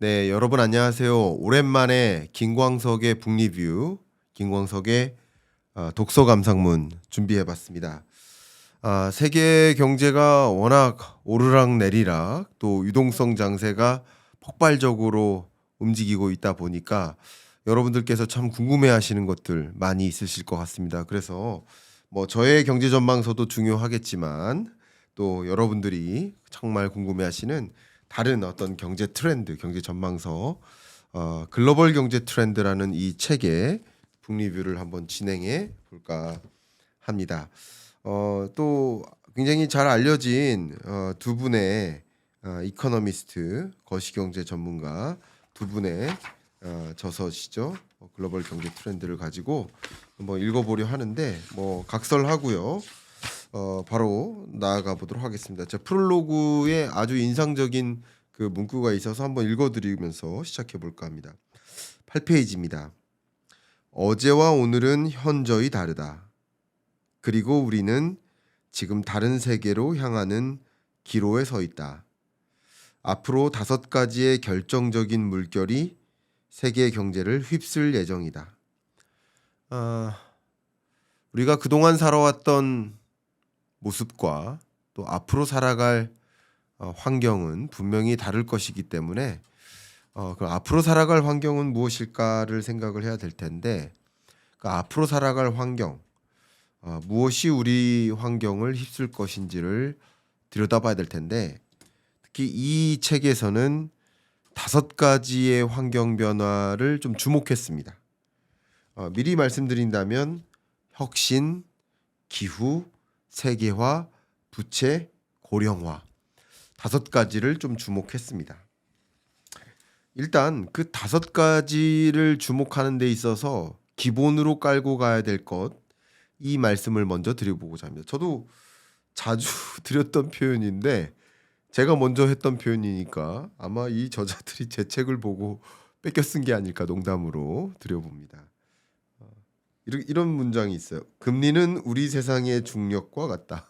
네, 여러분 안녕하세요. 오랜만에 김광석의 북리뷰, 김광석의 독서 감상문 준비해 봤습니다. 세계 경제가 워낙 오르락 내리락 또 유동성 장세가 폭발적으로 움직이고 있다 보니까 여러분들께서 참 궁금해 하시는 것들 많이 있으실 것 같습니다. 그래서 뭐 저의 경제 전망서도 중요하겠지만 또 여러분들이 정말 궁금해 하시는 다른 어떤 경제 트렌드, 경제 전망서 글로벌 경제 트렌드라는 이 책의 북리뷰를 한번 진행해 볼까 합니다. 또 굉장히 잘 알려진 두 분의 이코노미스트, 거시경제 전문가 두 분의 저서시죠. 글로벌 경제 트렌드를 가지고 한번 읽어보려 하는데 뭐 각설하고요. 바로 나아가 보도록 하겠습니다. 제 프롤로그에 아주 인상적인 그 문구가 있어서 한번 읽어드리면서 시작해 볼까 합니다. 8페이지입니다. 어제와 오늘은 현저히 다르다. 그리고 우리는 지금 다른 세계로 향하는 기로에 서 있다. 앞으로 5가지의 결정적인 물결이 세계 경제를 휩쓸 예정이다. 우리가 그동안 살아왔던 모습과 또 앞으로 살아갈 환경은 분명히 다를 것이기 때문에 그 앞으로 살아갈 환경은 무엇일까를 생각을 해야 될 텐데 그 앞으로 살아갈 환경, 무엇이 우리 환경을 휩쓸 것인지를 들여다봐야 될 텐데 특히 이 책에서는 5가지의 환경 변화를 좀 주목했습니다. 미리 말씀드린다면 혁신, 기후, 세계화, 부채, 고령화 5가지를 좀 주목했습니다. 일단 그 5가지를 주목하는 데 있어서 기본으로 깔고 가야 될 것, 이 말씀을 먼저 드려보고자 합니다. 저도 자주 드렸던 표현인데 제가 먼저 했던 표현이니까 아마 이 저자들이 제 책을 보고 뺏겨 쓴 게 아닐까 농담으로 드려봅니다. 이런 문장이 있어요. 금리는 우리 세상의 중력과 같다.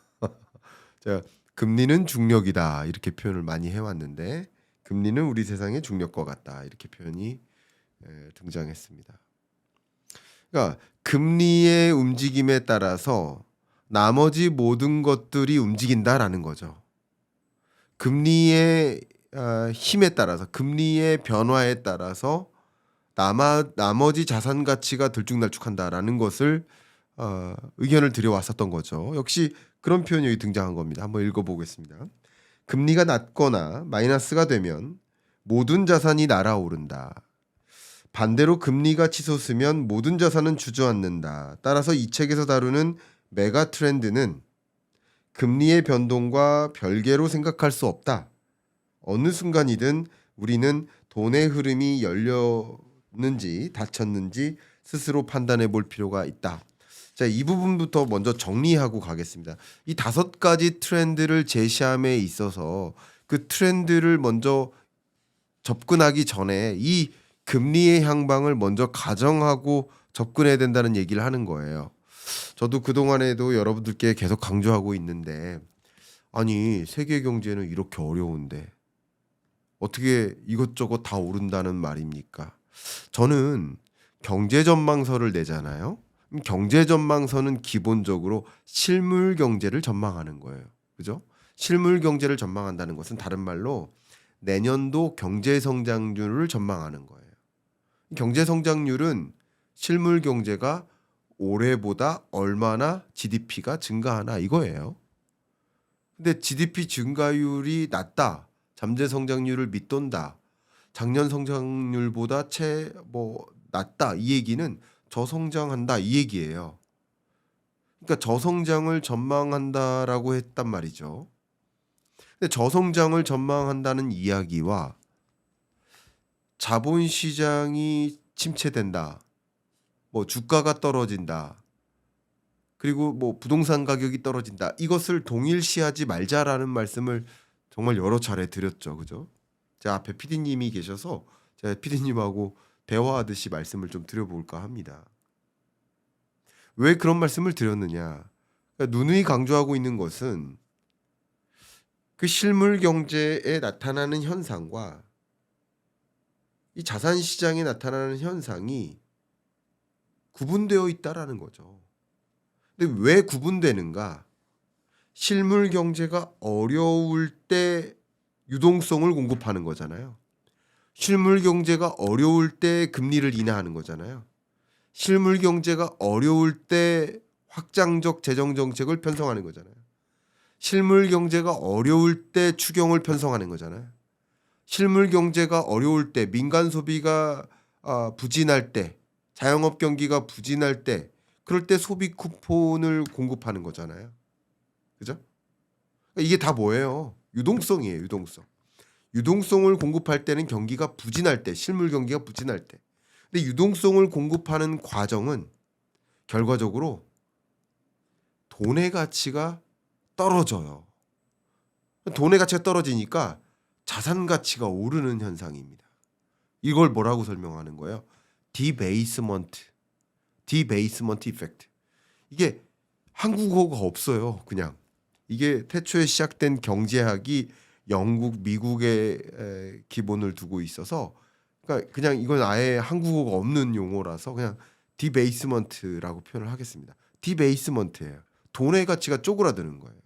자, 금리는 중력이다 이렇게 표현을 많이 해왔는데 금리는 우리 세상의 중력과 같다 이렇게 표현이 등장했습니다. 그러니까 금리의 움직임에 따라서 나머지 모든 것들이 움직인다라는 거죠. 금리의 힘에 따라서 금리의 변화에 따라서 나머지 자산 가치가 들쭉날쭉한다라는 것을 의견을 드려왔었던 거죠. 역시 그런 표현이 여기 등장한 겁니다. 한번 읽어보겠습니다. 금리가 낮거나 마이너스가 되면 모든 자산이 날아오른다. 반대로 금리가 치솟으면 모든 자산은 주저앉는다. 따라서 이 책에서 다루는 메가 트렌드는 금리의 변동과 별개로 생각할 수 없다. 어느 순간이든 우리는 돈의 흐름이 열렸는지 닫혔는지 스스로 판단해 볼 필요가 있다. 자, 이 부분부터 먼저 정리하고 가겠습니다. 이 5가지 트렌드를 제시함에 있어서 그 트렌드를 먼저 접근하기 전에 이 금리의 향방을 먼저 가정하고 접근해야 된다는 얘기를 하는 거예요. 저도 그동안에도 여러분들께 계속 강조하고 있는데 아니 세계 경제는 이렇게 어려운데 어떻게 이것저것 다 오른다는 말입니까? 저는 경제 전망서를 내잖아요. 경제 전망서는 기본적으로 실물 경제를 전망하는 거예요. 그죠? 실물 경제를 전망한다는 것은 다른 말로 내년도 경제 성장률을 전망하는 거예요. 경제 성장률은 실물 경제가 올해보다 얼마나 GDP가 증가하나 이거예요. 근데 GDP 증가율이 낮다. 잠재 성장률을 밑돈다. 작년 성장률보다 낮다. 이 얘기는 저성장한다 이 얘기예요. 그러니까 저성장을 전망한다라고 했단 말이죠. 근데 저성장을 전망한다는 이야기와 자본시장이 침체된다. 뭐 주가가 떨어진다. 그리고 뭐 부동산 가격이 떨어진다. 이것을 동일시하지 말자라는 말씀을 정말 여러 차례 드렸죠. 그죠? 제 앞에 PD님이 계셔서 제가 PD님하고 대화하듯이 말씀을 좀 드려볼까 합니다. 왜 그런 말씀을 드렸느냐? 그러니까 누누이 강조하고 있는 것은 그 실물 경제에 나타나는 현상과 이 자산 시장에 나타나는 현상이 구분되어 있다라는 거죠. 근데 왜 구분되는가? 실물 경제가 어려울 때 유동성을 공급하는 거잖아요. 실물 경제가 어려울 때 금리를 인하하는 거잖아요. 실물 경제가 어려울 때 확장적 재정 정책을 편성하는 거잖아요. 실물 경제가 어려울 때 추경을 편성하는 거잖아요. 실물 경제가 어려울 때 민간 소비가 부진할 때 자영업 경기가 부진할 때 그럴 때 소비 쿠폰을 공급하는 거잖아요. 그죠? 이게 다 뭐예요? 유동성이에요. 유동성. 유동성을 공급할 때는 경기가 부진할 때, 실물 경기가 부진할 때. 근데 유동성을 공급하는 과정은 결과적으로 돈의 가치가 떨어져요. 돈의 가치가 떨어지니까 자산 가치가 오르는 현상입니다. 이걸 뭐라고 설명하는 거예요? 디베이스먼트 이펙트. 이게 한국어가 없어요. 그냥 이게 태초에 시작된 경제학이 영국, 미국의 기본을 두고 있어서 그러니까 그냥 이건 아예 한국어가 없는 용어라서 그냥 디베이스먼트라고 표현을 하겠습니다. 디베이스먼트예요. 돈의 가치가 쪼그라드는 거예요.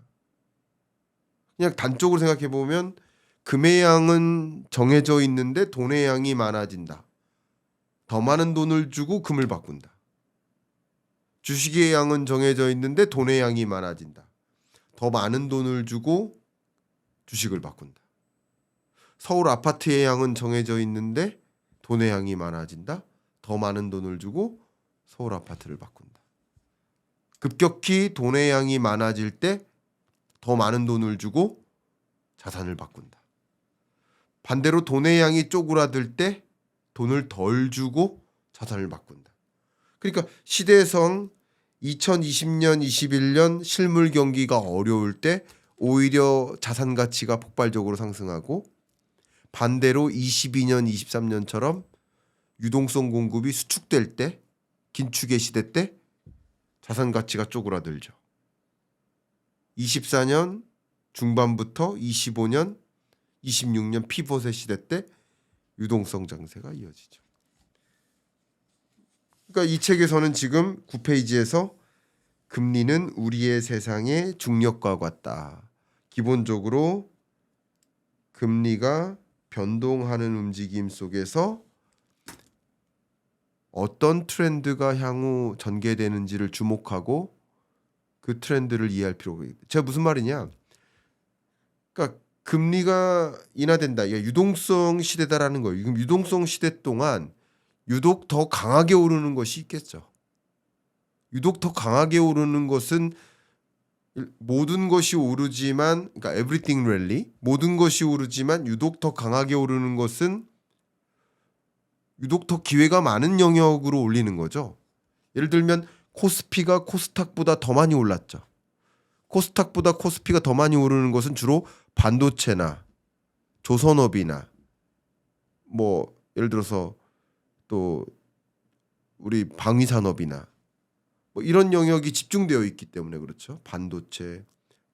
그냥 단적으로 생각해 보면 금의 양은 정해져 있는데 돈의 양이 많아진다. 더 많은 돈을 주고 금을 바꾼다. 주식의 양은 정해져 있는데 돈의 양이 많아진다. 더 많은 돈을 주고 주식을 바꾼다. 서울 아파트의 양은 정해져 있는데 돈의 양이 많아진다. 더 많은 돈을 주고 서울 아파트를 바꾼다. 급격히 돈의 양이 많아질 때 더 많은 돈을 주고 자산을 바꾼다. 반대로 돈의 양이 쪼그라들 때 돈을 덜 주고 자산을 바꾼다. 그러니까 시대성 2020년, 21년 실물 경기가 어려울 때 오히려 자산 가치가 폭발적으로 상승하고 반대로 22년, 23년처럼 유동성 공급이 수축될 때 긴축의 시대 때 자산 가치가 쪼그라들죠. 24년 중반부터 25년, 26년 피벗의 시대 때 유동성 장세가 이어지죠. 그러니까 이 책에서는 지금 9페이지에서 금리는 우리의 세상의 중력과 같다. 기본적으로 금리가 변동하는 움직임 속에서 어떤 트렌드가 향후 전개되는지를 주목하고 그 트렌드를 이해할 필요가 있다. 제가 무슨 말이냐? 그러니까 금리가 인하된다. 이게 유동성 시대다라는 거예요. 지금 유동성 시대 동안 유독 더 강하게 오르는 것이 있겠죠. 유독 더 강하게 오르는 것은 모든 것이 오르지만 그러니까 everything rally 모든 것이 오르지만 유독 더 강하게 오르는 것은 유독 더 기회가 많은 영역으로 올리는 거죠. 예를 들면 코스피가 코스닥보다 더 많이 올랐죠. 코스닥보다 코스피가 더 많이 오르는 것은 주로 반도체나 조선업이나 뭐 예를 들어서 또 우리 방위산업이나 뭐 이런 영역이 집중되어 있기 때문에 그렇죠. 반도체,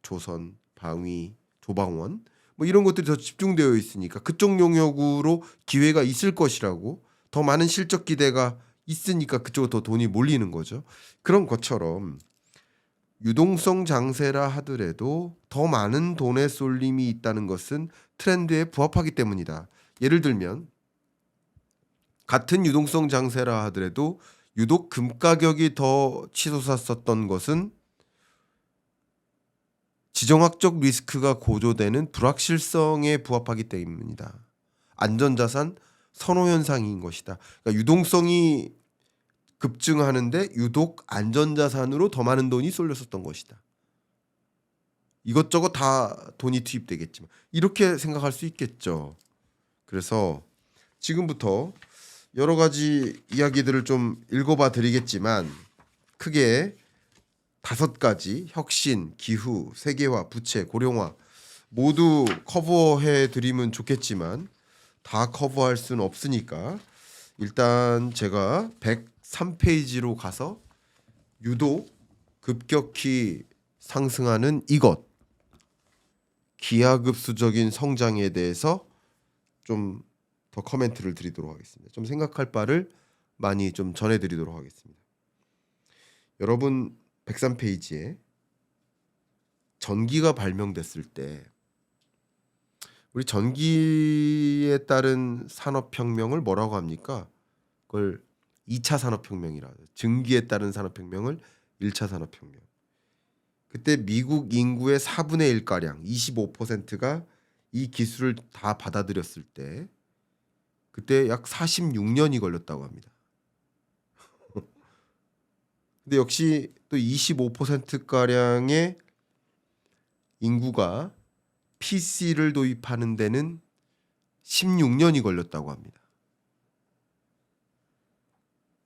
조선, 방위, 조방원 뭐 이런 것들이 더 집중되어 있으니까 그쪽 영역으로 기회가 있을 것이라고 더 많은 실적 기대가 있으니까 그쪽으로 더 돈이 몰리는 거죠. 그런 것처럼 유동성 장세라 하더라도 더 많은 돈의 쏠림이 있다는 것은 트렌드에 부합하기 때문이다. 예를 들면 같은 유동성 장세라 하더라도 유독 금 가격이 더 치솟았었던 것은 지정학적 리스크가 고조되는 불확실성에 부합하기 때문이다. 안전자산 선호 현상인 것이다. 그러니까 유동성이 급증하는데 유독 안전자산으로 더 많은 돈이 쏠렸었던 것이다. 이것저것 다 돈이 투입되겠지만 이렇게 생각할 수 있겠죠. 그래서 지금부터 여러 가지 이야기들을 좀 읽어봐 드리겠지만 크게 5가지 혁신, 기후, 세계화, 부채, 고령화 모두 커버해 드리면 좋겠지만 다 커버할 수는 없으니까 일단 제가 103페이지로 가서 유독 급격히 상승하는 이것 기하급수적인 성장에 대해서 좀 더 커멘트를 드리도록 하겠습니다. 좀 생각할 바를 많이 좀 전해드리도록 하겠습니다. 여러분 103페이지에 전기가 발명됐을 때 우리 전기에 따른 산업혁명을 뭐라고 합니까? 그걸 2차 산업혁명이라 증기에 따른 산업혁명을 1차 산업혁명. 그때 미국 인구의 4분의 1가량 25%가 이 기술을 다 받아들였을 때 그때 약 46년이 걸렸다고 합니다. 근데 역시 또 25%가량의 인구가 PC를 도입하는 데는 16년이 걸렸다고 합니다.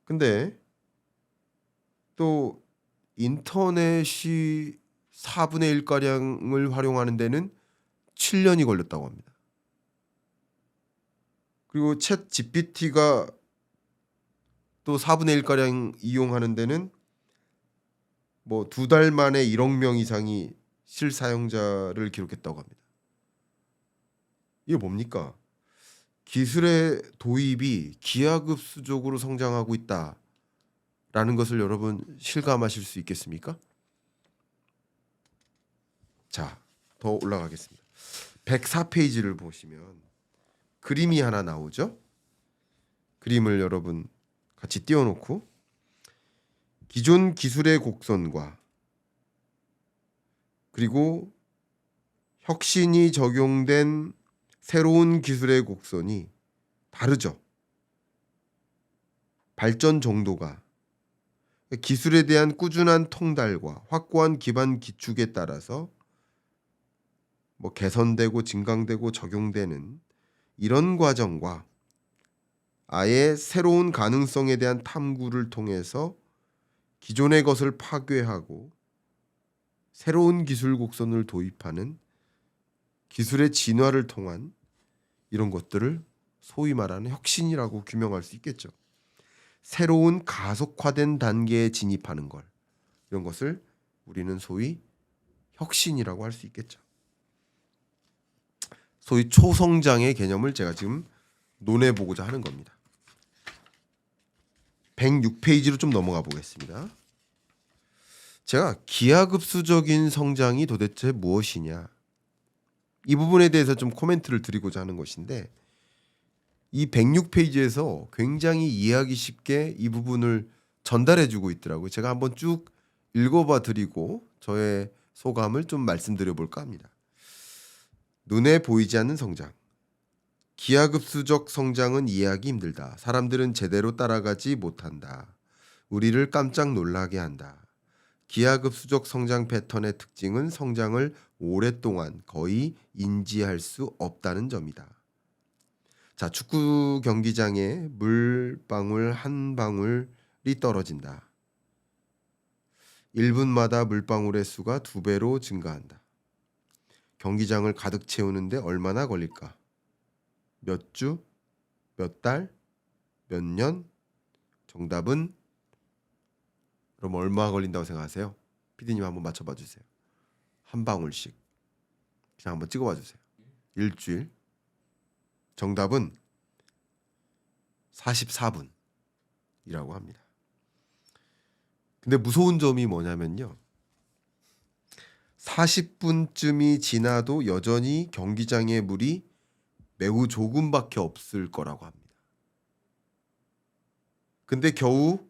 근데 또 인터넷이 4분의 1가량을 활용하는 데는 7년이 걸렸다고 합니다. 그리고 챗 GPT가 또 4분의 1가량 이용하는 데는 뭐 2달 만에 1억 명 이상이 실사용자를 기록했다고 합니다. 이게 뭡니까? 기술의 도입이 기하급수적으로 성장하고 있다라는 것을 여러분 실감하실 수 있겠습니까? 자, 더 올라가겠습니다. 104페이지를 보시면 그림이 하나 나오죠? 그림을 여러분 같이 띄워놓고 기존 기술의 곡선과 그리고 혁신이 적용된 새로운 기술의 곡선이 다르죠. 발전 정도가 기술에 대한 꾸준한 통달과 확고한 기반 기축에 따라서 뭐 개선되고 증강되고 적용되는 이런 과정과 아예 새로운 가능성에 대한 탐구를 통해서 기존의 것을 파괴하고 새로운 기술 곡선을 도입하는 기술의 진화를 통한 이런 것들을 소위 말하는 혁신이라고 규명할 수 있겠죠. 새로운 가속화된 단계에 진입하는 걸 이런 것을 우리는 소위 혁신이라고 할 수 있겠죠. 소위 초성장의 개념을 제가 지금 논해보고자 하는 겁니다. 106페이지로 좀 넘어가 보겠습니다. 제가 기하급수적인 성장이 도대체 무엇이냐 이 부분에 대해서 좀 코멘트를 드리고자 하는 것인데 이 106페이지에서 굉장히 이해하기 쉽게 이 부분을 전달해주고 있더라고요. 제가 한번 쭉 읽어봐 드리고 저의 소감을 좀 말씀드려 볼까 합니다. 눈에 보이지 않는 성장. 기하급수적 성장은 이해하기 힘들다. 사람들은 제대로 따라가지 못한다. 우리를 깜짝 놀라게 한다. 기하급수적 성장 패턴의 특징은 성장을 오랫동안 거의 인지할 수 없다는 점이다. 자, 축구 경기장에 물방울 한 방울이 떨어진다. 1분마다 물방울의 수가 2배로 증가한다. 경기장을 가득 채우는데 얼마나 걸릴까? 몇 주? 몇 달? 몇 년? 정답은 그럼 얼마 걸린다고 생각하세요? PD님 한번 맞춰봐 주세요. 한 방울씩 그냥 한번 찍어봐 주세요. 일주일. 정답은 44분이라고 합니다. 근데 무서운 점이 뭐냐면요. 40분쯤이 지나도 여전히 경기장의 물이 매우 조금밖에 없을 거라고 합니다. 근데 겨우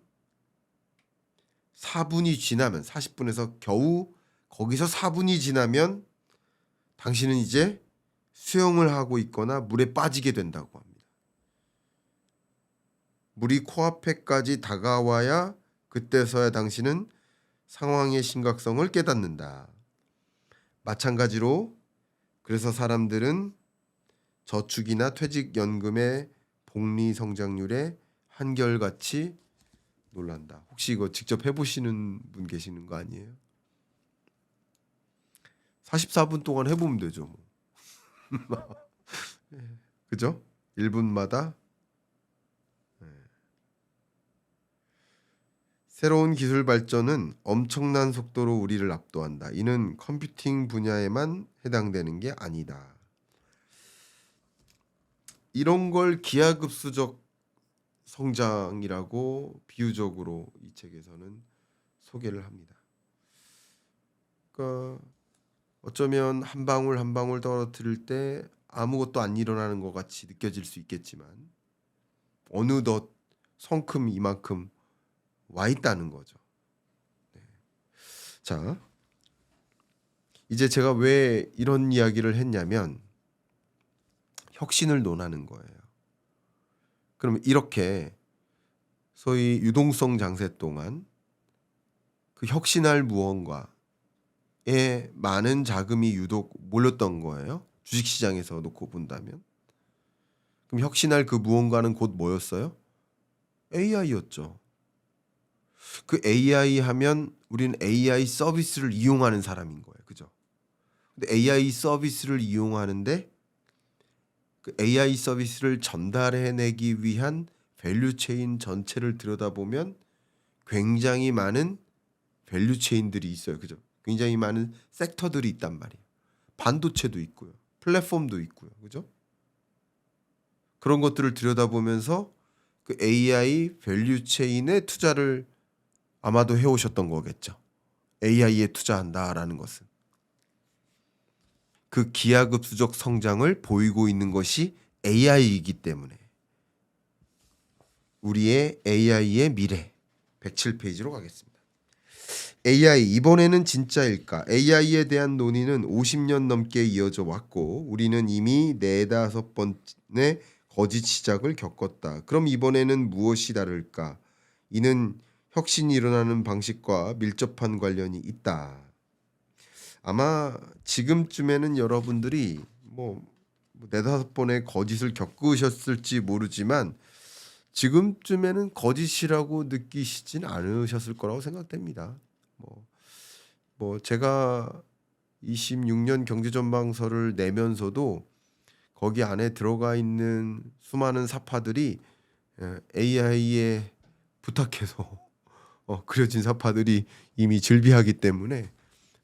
4분이 지나면 40분에서 겨우 거기서 4분이 지나면 당신은 이제 수영을 하고 있거나 물에 빠지게 된다고 합니다. 물이 코앞에까지 다가와야 그때서야 당신은 상황의 심각성을 깨닫는다. 마찬가지로 그래서 사람들은 저축이나 퇴직연금의 복리 성장률에 한결같이 놀란다. 혹시 이거 직접 해보시는 분 계시는 거 아니에요? 44분 동안 해보면 되죠. 뭐. 그죠? 1분마다 새로운 기술 발전은 엄청난 속도로 우리를 압도한다. 이는 컴퓨팅 분야에만 해당되는 게 아니다. 이런 걸 기하급수적 성장이라고 비유적으로 이 책에서는 소개를 합니다. 그러니까 어쩌면 한 방울 한 방울 떨어뜨릴 때 아무것도 안 일어나는 것 같이 느껴질 수 있겠지만 어느덧 성큼 이만큼 와 있다는 거죠. 자, 이제 제가 왜 이런 이야기를 했냐면 혁신을 논하는 거예요. 그럼 이렇게 소위 유동성 장세 동안 그 혁신할 무언가에 많은 자금이 유독 몰렸던 거예요. 주식시장에서 놓고 본다면. 그럼 혁신할 그 무언가는 곧 뭐였어요? AI였죠. 그 AI 하면 우리는 AI 서비스를 이용하는 사람인 거예요. 그죠? 근데 AI 서비스를 이용하는데 그 AI 서비스를 전달해내기 위한 밸류체인 전체를 들여다보면 굉장히 많은 밸류체인들이 있어요. 그죠? 굉장히 많은 섹터들이 있단 말이에요. 반도체도 있고요. 플랫폼도 있고요. 그죠? 그런 것들을 들여다보면서 그 AI 밸류체인에 투자를 아마도 해오셨던 거겠죠. AI에 투자한다라는 것은. 그 기하급수적 성장을 보이고 있는 것이 AI이기 때문에 우리의 AI의 미래 107페이지로 가겠습니다. AI 이번에는 진짜일까? AI에 대한 논의는 50년 넘게 이어져 왔고 우리는 이미 4-5번의 거짓 시작을 겪었다. 그럼 이번에는 무엇이 다를까? 이는 혁신이 일어나는 방식과 밀접한 관련이 있다. 아마 지금쯤에는 여러분들이 뭐 4-5번의 거짓을 겪으셨을지 모르지만 지금쯤에는 거짓이라고 느끼시진 않으셨을 거라고 생각됩니다. 뭐 제가 26년 경제전망서를 내면서도 거기 안에 들어가 있는 수많은 사파들이 AI에 부탁해서 그려진 사파들이 이미 즐비하기 때문에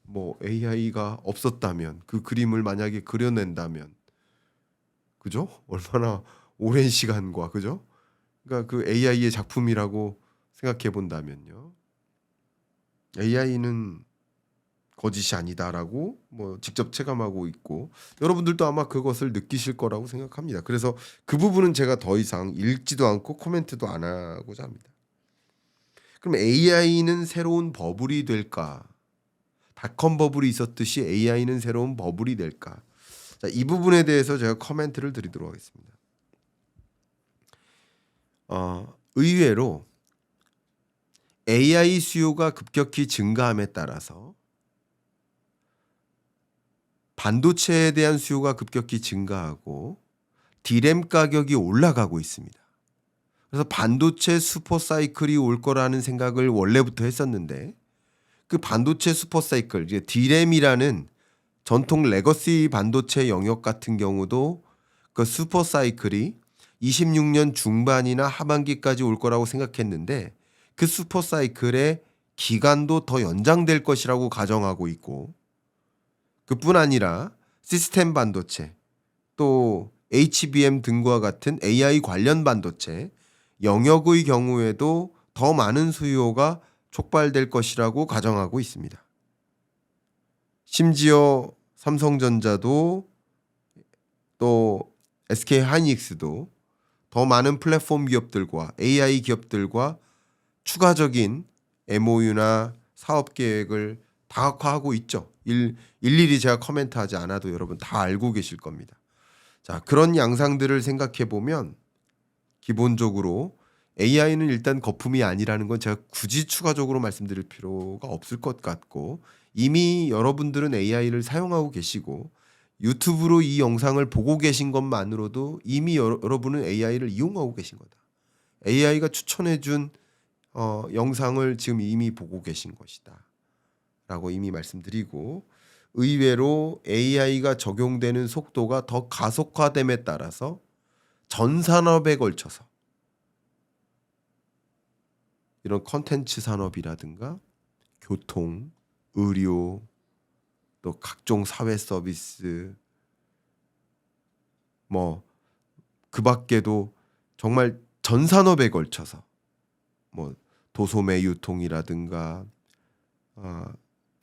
뭐 AI가 없었다면 그 그림을 만약에 그려낸다면 그죠? 얼마나 오랜 시간과 그죠? 그러니까 그 AI의 작품이라고 생각해 본다면요. AI는 거짓이 아니다라고 뭐 직접 체감하고 있고 여러분들도 아마 그것을 느끼실 거라고 생각합니다. 그래서 그 부분은 제가 더 이상 읽지도 않고 코멘트도 안 하고자 합니다. 그럼 AI는 새로운 버블이 될까? 닷컴 버블이 있었듯이 AI는 새로운 버블이 될까? 자, 이 부분에 대해서 제가 코멘트를 드리도록 하겠습니다. 의외로 AI 수요가 급격히 증가함에 따라서 반도체에 대한 수요가 급격히 증가하고 디램 가격이 올라가고 있습니다. 그래서 반도체 슈퍼 사이클이 올 거라는 생각을 원래부터 했었는데 그 반도체 슈퍼 사이클, 이제 디램이라는 전통 레거시 반도체 영역 같은 경우도 그 슈퍼 사이클이 26년 중반이나 하반기까지 올 거라고 생각했는데 그 슈퍼 사이클의 기간도 더 연장될 것이라고 가정하고 있고 그뿐 아니라 시스템 반도체 또 HBM 등과 같은 AI 관련 반도체 영역의 경우에도 더 많은 수요가 촉발될 것이라고 가정하고 있습니다. 심지어 삼성전자도 또 SK하이닉스도 더 많은 플랫폼 기업들과 AI 기업들과 추가적인 MOU나 사업 계획을 다각화하고 있죠. 일일이 제가 코멘트하지 않아도 여러분 다 알고 계실 겁니다. 자, 그런 양상들을 생각해 보면 기본적으로 AI는 일단 거품이 아니라는 건 제가 굳이 추가적으로 말씀드릴 필요가 없을 것 같고 이미 여러분들은 AI를 사용하고 계시고 유튜브로 이 영상을 보고 계신 것만으로도 이미 여러분은 AI를 이용하고 계신 거다. AI가 추천해 준 영상을 지금 이미 보고 계신 것이다. 라고 이미 말씀드리고 의외로 AI가 적용되는 속도가 더 가속화됨에 따라서 전 산업에 걸쳐서 이런 컨텐츠 산업이라든가 교통, 의료, 또 각종 사회 서비스, 뭐 그 밖에도 정말 전 산업에 걸쳐서 뭐 도소매 유통이라든가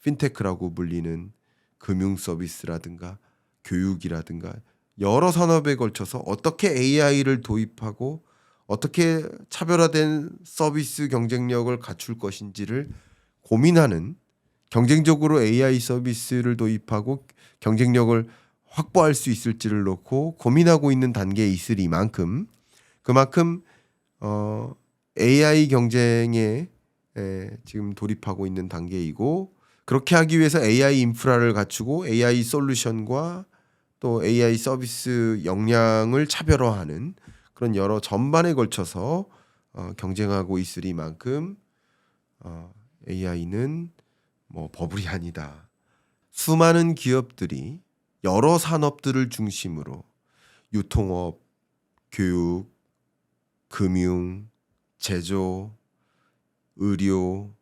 핀테크라고 불리는 금융 서비스라든가 교육이라든가 여러 산업에 걸쳐서 어떻게 AI를 도입하고 어떻게 차별화된 서비스 경쟁력을 갖출 것인지를 고민하는, 경쟁적으로 AI 서비스를 도입하고 경쟁력을 확보할 수 있을지를 놓고 고민하고 있는 단계에 있을 이만큼, 그만큼 AI 경쟁에 지금 돌입하고 있는 단계이고, 그렇게 하기 위해서 AI 인프라를 갖추고 AI 솔루션과 또 AI 서비스 역량을 차별화하는 그런 여러 전반에 걸쳐서 경쟁하고 있으리만큼 AI는 뭐 버블이 아니다. 수많은 기업들이 여러 산업들을 중심으로 유통업, 교육, 금융, 제조, 의료,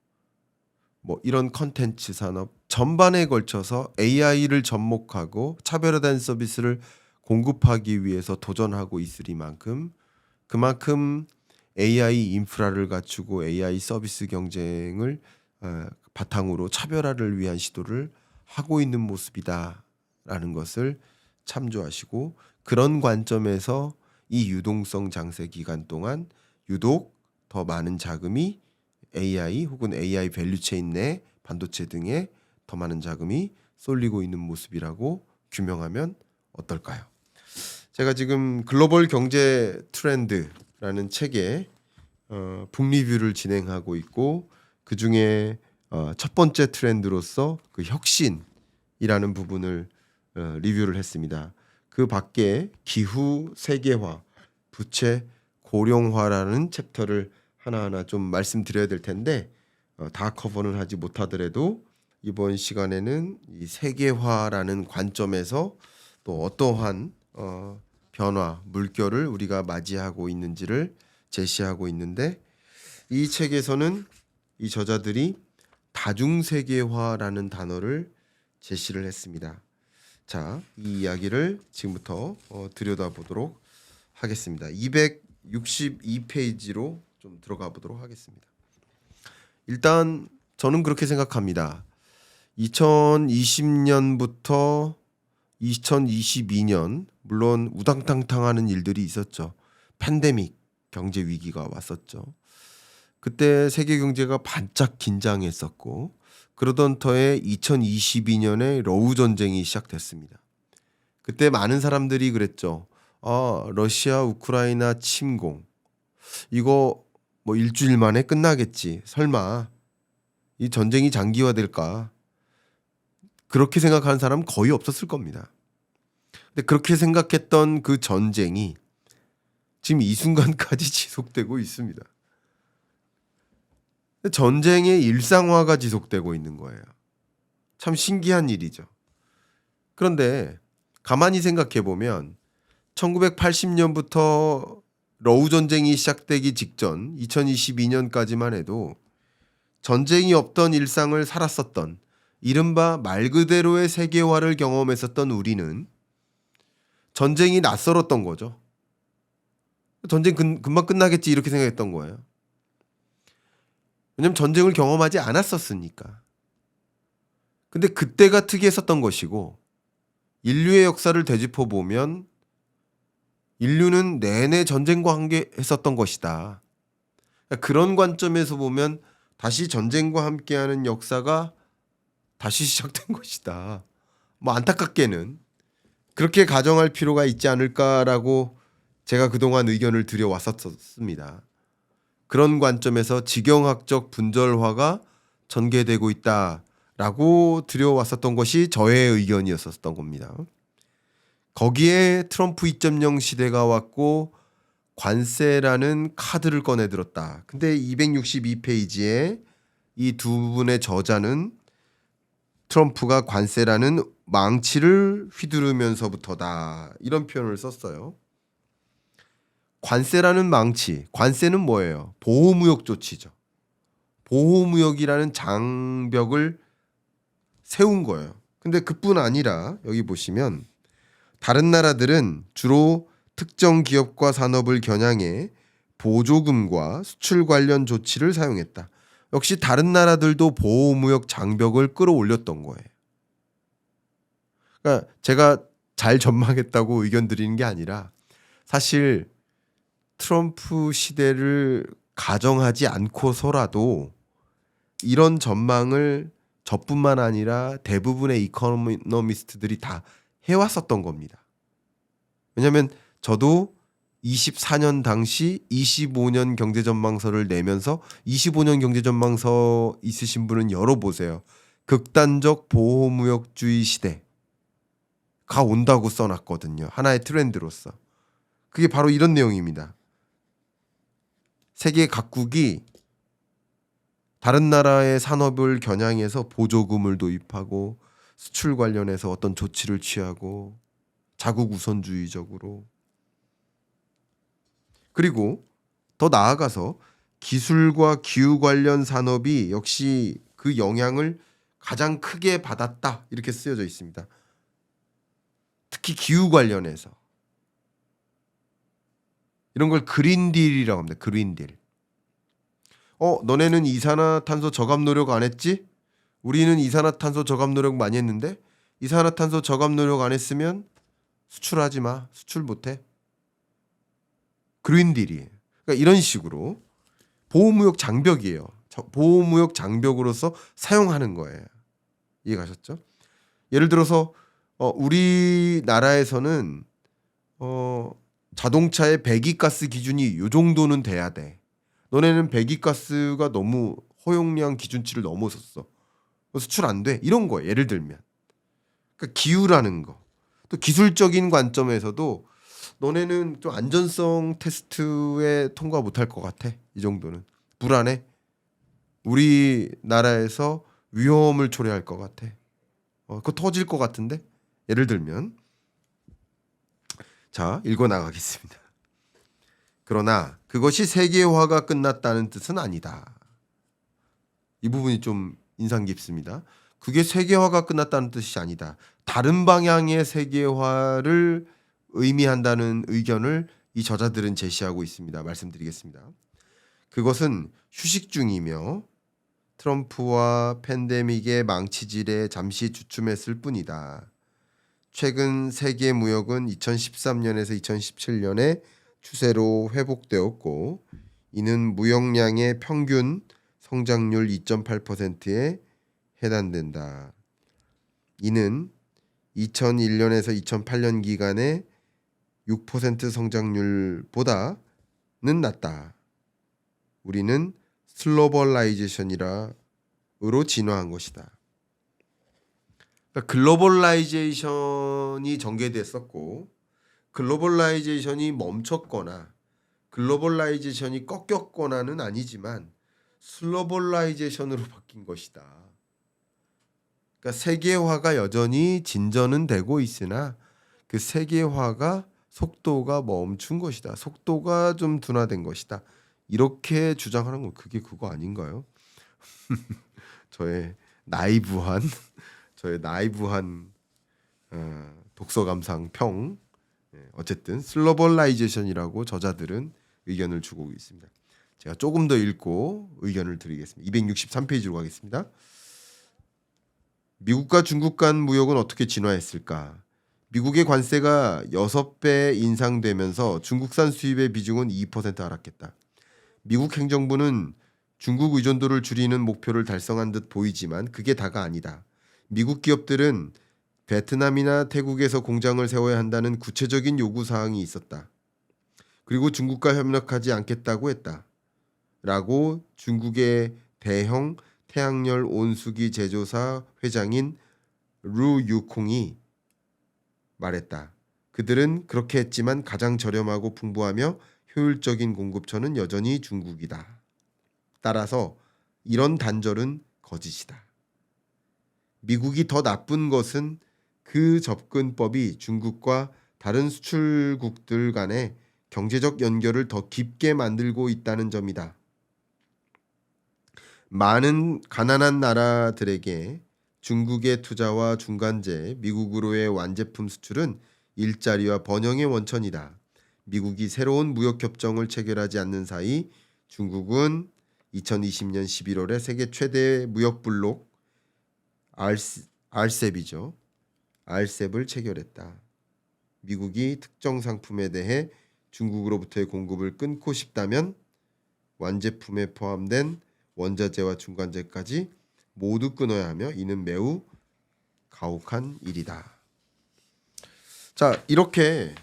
뭐 이런 컨텐츠 산업 전반에 걸쳐서 AI를 접목하고 차별화된 서비스를 공급하기 위해서 도전하고 있으리만큼, 그만큼 AI 인프라를 갖추고 AI 서비스 경쟁을 바탕으로 차별화를 위한 시도를 하고 있는 모습이다라는 것을 참조하시고, 그런 관점에서 이 유동성 장세 기간 동안 유독 더 많은 자금이 AI 혹은 AI 밸류체인 내 반도체 등에 더 많은 자금이 쏠리고 있는 모습이라고 규명하면 어떨까요? 제가 지금 글로벌 경제 트렌드라는 책에 북리뷰를 진행하고 있고, 그 중에 첫 번째 트렌드로서 그 혁신이라는 부분을 리뷰를 했습니다. 그 밖에 기후 세계화, 부채 고령화라는 챕터를 하나하나 좀 말씀드려야 될 텐데 다 커버는 하지 못하더라도 이번 시간에는 이 세계화라는 관점에서 또 어떠한 변화, 물결을 우리가 맞이하고 있는지를 제시하고 있는데, 이 책에서는 이 저자들이 다중세계화라는 단어를 제시를 했습니다. 자, 이 이야기를 지금부터 들여다보도록 하겠습니다. 262페이지로 좀 들어가 보도록 하겠습니다. 일단 저는 그렇게 생각합니다. 2020년부터 2022년 물론 우당탕탕하는 일들이 있었죠. 팬데믹, 경제 위기가 왔었죠. 그때 세계 경제가 반짝 긴장했었고, 그러던 터에 2022년에 러우 전쟁이 시작됐습니다. 그때 많은 사람들이 그랬죠. 러시아 우크라이나 침공 이거 뭐 일주일 만에 끝나겠지. 설마 이 전쟁이 장기화될까? 그렇게 생각하는 사람은 거의 없었을 겁니다. 근데 그렇게 생각했던 그 전쟁이 지금 이 순간까지 지속되고 있습니다. 전쟁의 일상화가 지속되고 있는 거예요. 참 신기한 일이죠. 그런데 가만히 생각해 보면 1980년부터 러우 전쟁이 시작되기 직전 2022년까지만 해도 전쟁이 없던 일상을 살았었던, 이른바 말 그대로의 세계화를 경험했었던 우리는 전쟁이 낯설었던 거죠. 전쟁 금방 끝나겠지 이렇게 생각했던 거예요. 왜냐면 전쟁을 경험하지 않았었으니까. 근데 그때가 특이했었던 것이고, 인류의 역사를 되짚어 보면 인류는 내내 전쟁과 함께했었던 것이다. 그런 관점에서 보면 다시 전쟁과 함께하는 역사가 다시 시작된 것이다. 뭐 안타깝게는 그렇게 가정할 필요가 있지 않을까라고 제가 그동안 의견을 드려왔었습니다. 그런 관점에서 지경학적 분절화가 전개되고 있다라고 드려왔었던 것이 저의 의견이었었던 겁니다. 거기에 트럼프 2.0 시대가 왔고 관세라는 카드를 꺼내 들었다. 근데 262페이지에 이 두 분의 저자는 트럼프가 관세라는 망치를 휘두르면서부터다, 이런 표현을 썼어요. 관세라는 망치, 관세는 뭐예요? 보호무역 조치죠. 보호무역이라는 장벽을 세운 거예요. 근데 그뿐 아니라 여기 보시면 다른 나라들은 주로 특정 기업과 산업을 겨냥해 보조금과 수출 관련 조치를 사용했다. 역시 다른 나라들도 보호무역 장벽을 끌어올렸던 거예요. 그러니까 제가 잘 전망했다고 의견 드리는 게 아니라 사실 트럼프 시대를 가정하지 않고서라도 이런 전망을 저뿐만 아니라 대부분의 이코노미스트들이 다 해왔었던 겁니다. 왜냐하면 저도 24년 당시 25년 경제전망서를 내면서 25년 경제전망서 있으신 분은 열어보세요. 극단적 보호무역주의 시대가 온다고 써놨거든요. 하나의 트렌드로서. 그게 바로 이런 내용입니다. 세계 각국이 다른 나라의 산업을 겨냥해서 보조금을 도입하고 수출 관련해서 어떤 조치를 취하고 자국 우선주의적으로, 그리고 더 나아가서 기술과 기후 관련 산업이 역시 그 영향을 가장 크게 받았다 이렇게 쓰여져 있습니다. 특히 기후 관련해서 이런 걸 그린딜이라고 합니다. 그린딜. 너네는 이산화탄소 저감 노력 안 했지? 우리는 이산화탄소 저감 노력 많이 했는데 이산화탄소 저감 노력 안 했으면 수출하지 마. 수출 못해. 그린딜이에요. 그러니까 이런 식으로 보호무역 장벽이에요. 보호무역 장벽으로서 사용하는 거예요. 이해가셨죠? 예를 들어서 우리나라에서는 자동차의 배기가스 기준이 요 정도는 돼야 돼. 너네는 배기가스가 너무 허용량 기준치를 넘어섰어. 수출 안 돼. 이런 거예요. 예를 들면. 그러니까 기후라는 거. 또 기술적인 관점에서도 너네는 좀 안전성 테스트에 통과 못할 것 같아. 이 정도는. 불안해. 우리나라에서 위험을 초래할 것 같아. 그거 터질 것 같은데. 예를 들면. 자, 읽어 나가겠습니다. 그러나 그것이 세계화가 끝났다는 뜻은 아니다. 이 부분이 좀 인상 깊습니다. 그게 세계화가 끝났다는 뜻이 아니다. 다른 방향의 세계화를 의미한다는 의견을 이 저자들은 제시하고 있습니다. 말씀드리겠습니다. 그것은 휴식 중이며 트럼프와 팬데믹의 망치질에 잠시 주춤했을 뿐이다. 최근 세계 무역은 2013년에서 2017년에 추세로 회복되었고 이는 무역량의 평균 성장률 2.8%에 해당된다. 이는 2001년에서 2008년 기간의 6% 성장률보다는 낮다. 우리는 슬로벌라이제이션으로 진화한 것이다. 그러니까 글로벌라이제이션이 전개됐었고 글로벌라이제이션이 멈췄거나 글로벌라이제이션이 꺾였거나는 아니지만 슬로벌라이제이션으로 바뀐 것이다. 그러니까 세계화가 여전히 진전은 되고 있으나 그 세계화가 속도가 멈춘 것이다. 속도가 좀 둔화된 것이다. 이렇게 주장하는 건 그게 그거 아닌가요? 저의 나이브한 독서 감상 평. 어쨌든 슬로벌라이제이션이라고 저자들은 의견을 주고 있습니다. 제가 조금 더 읽고 의견을 드리겠습니다. 263페이지로 가겠습니다. 미국과 중국 간 무역은 어떻게 진화했을까? 미국의 관세가 6배 인상되면서 중국산 수입의 비중은 2% 하락했다. 미국 행정부는 중국 의존도를 줄이는 목표를 달성한 듯 보이지만 그게 다가 아니다. 미국 기업들은 베트남이나 태국에서 공장을 세워야 한다는 구체적인 요구사항이 있었다. 그리고 중국과 협력하지 않겠다고 했다. 라고 중국의 대형 태양열 온수기 제조사 회장인 루 유콩이 말했다. 그들은 그렇게 했지만 가장 저렴하고 풍부하며 효율적인 공급처는 여전히 중국이다. 따라서 이런 단절은 거짓이다. 미국이 더 나쁜 것은 그 접근법이 중국과 다른 수출국들 간의 경제적 연결을 더 깊게 만들고 있다는 점이다. 많은 가난한 나라들에게 중국의 투자와 중간재, 미국으로의 완제품 수출은 일자리와 번영의 원천이다. 미국이 새로운 무역 협정을 체결하지 않는 사이 중국은 2020년 11월에 세계 최대 무역 블록 RCEP이죠. RCEP을 체결했다. 미국이 특정 상품에 대해 중국으로부터의 공급을 끊고 싶다면 완제품에 포함된 원자재와 중간재까지 모두 끊어야 하며 이는 매우 가혹한 일이다. 자, 이렇게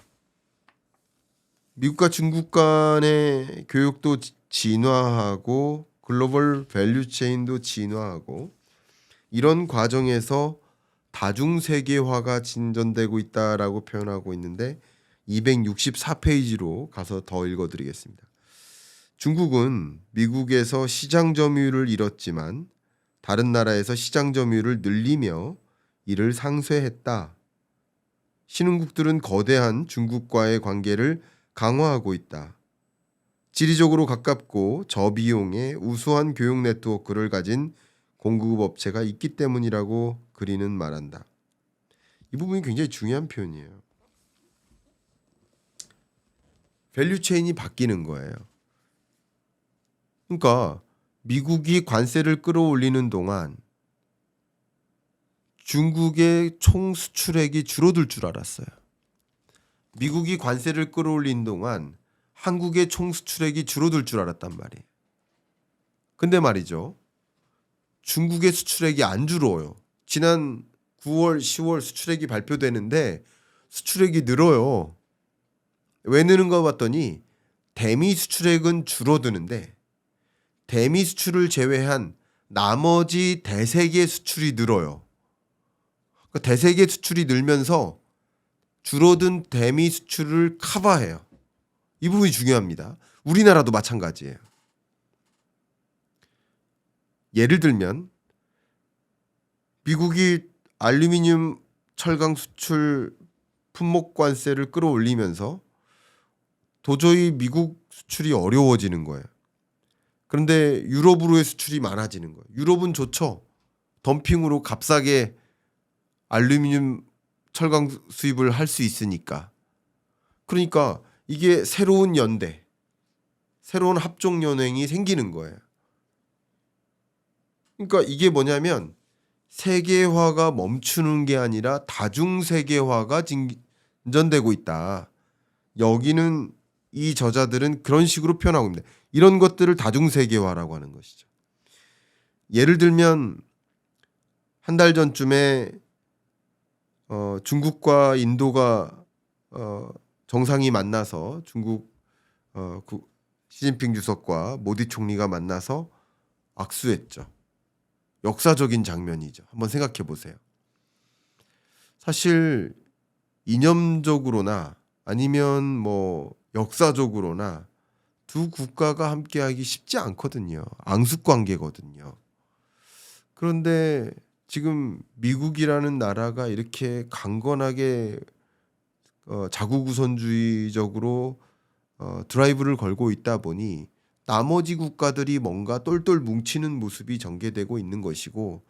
미국과 중국 간의 교역도 진화하고 글로벌 밸류 체인도 진화하고 이런 과정에서 다중세계화가 진전되고 있다라고 표현하고 있는데 264페이지로 가서 더 읽어드리겠습니다. 중국은 미국에서 시장 점유율을 잃었지만 다른 나라에서 시장 점유율을 늘리며 이를 상쇄했다. 신흥국들은 거대한 중국과의 관계를 강화하고 있다. 지리적으로 가깝고 저비용의 우수한 교육 네트워크를 가진 공급 업체가 있기 때문이라고 그리는 말한다. 이 부분이 굉장히 중요한 표현이에요. 밸류 체인이 바뀌는 거예요. 그러니까 미국이 관세를 끌어올리는 동안 중국의 총 수출액이 줄어들 줄 알았어요. 미국이 관세를 끌어올린 동안 한국의 총 수출액이 줄어들 줄 알았단 말이에요. 근데 말이죠. 중국의 수출액이 안 줄어요. 지난 9월, 10월 수출액이 발표되는데 수출액이 늘어요. 왜 느는가 봤더니 대미 수출액은 줄어드는데 대미 수출을 제외한 나머지 대세계 수출이 늘어요. 그러니까 대세계 수출이 늘면서 줄어든 대미 수출을 커버해요. 이 부분이 중요합니다. 우리나라도 마찬가지예요. 예를 들면 미국이 알루미늄, 철강 수출 품목 관세를 끌어올리면서 도저히 미국 수출이 어려워지는 거예요. 그런데 유럽으로의 수출이 많아지는 거예요. 유럽은 좋죠. 덤핑으로 값싸게 알루미늄, 철강 수입을 할 수 있으니까. 그러니까 이게 새로운 연대, 새로운 합종 연행이 생기는 거예요. 그러니까 이게 뭐냐면 세계화가 멈추는 게 아니라 다중세계화가 진전되고 있다. 여기는 이 저자들은 그런 식으로 표현하고 있습니다. 이런 것들을 다중세계화라고 하는 것이죠. 예를 들면 한 달 전쯤에 중국과 인도가 정상이 만나서 중국 시진핑 주석과 모디 총리가 만나서 악수했죠. 역사적인 장면이죠. 한번 생각해 보세요. 사실 이념적으로나 아니면 뭐 역사적으로나 두 국가가 함께하기 쉽지 않거든요. 앙숙 관계거든요. 그런데 지금 미국이라는 나라가 이렇게 강건하게 자국우선주의적으로 드라이브를 걸고 있다 보니 나머지 국가들이 뭔가 똘똘 뭉치는 모습이 전개되고 있는 것이고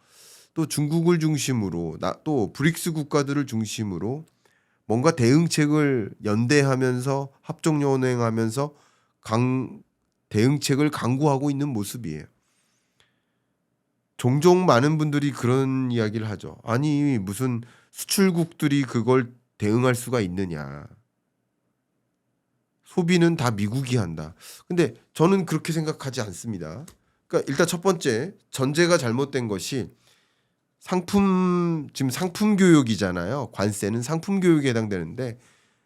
또 중국을 중심으로 또 브릭스 국가들을 중심으로 뭔가 대응책을 연대하면서 합종연행하면서 대응책을 강구하고 있는 모습이에요. 종종 많은 분들이 그런 이야기를 하죠. 아니 무슨 수출국들이 그걸 대응할 수가 있느냐. 소비는 다 미국이 한다. 근데 저는 그렇게 생각하지 않습니다. 그러니까 일단 첫 번째 전제가 잘못된 것이 지금 상품 교육이잖아요. 관세는 상품 교육에 해당되는데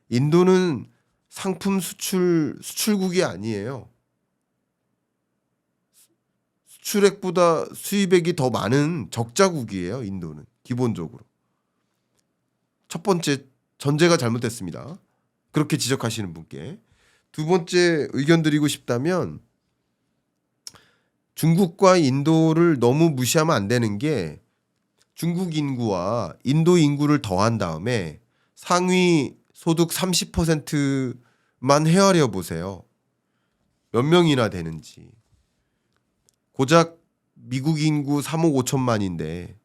인도는 상품 수출국이 아니에요. 수출액보다 수입액이 더 많은 적자국이에요. 인도는 기본적으로. 첫 번째 전제가 잘못됐습니다. 그렇게 지적하시는 분께. 두 번째 의견 드리고 싶다면 중국과 인도를 너무 무시하면 안 되는 게 중국 인구와 인도 인구를 더한 다음에 상위 소득 30%만 헤아려 보세요. 몇 명이나 되는지. 고작 미국 인구 3억 5천만인데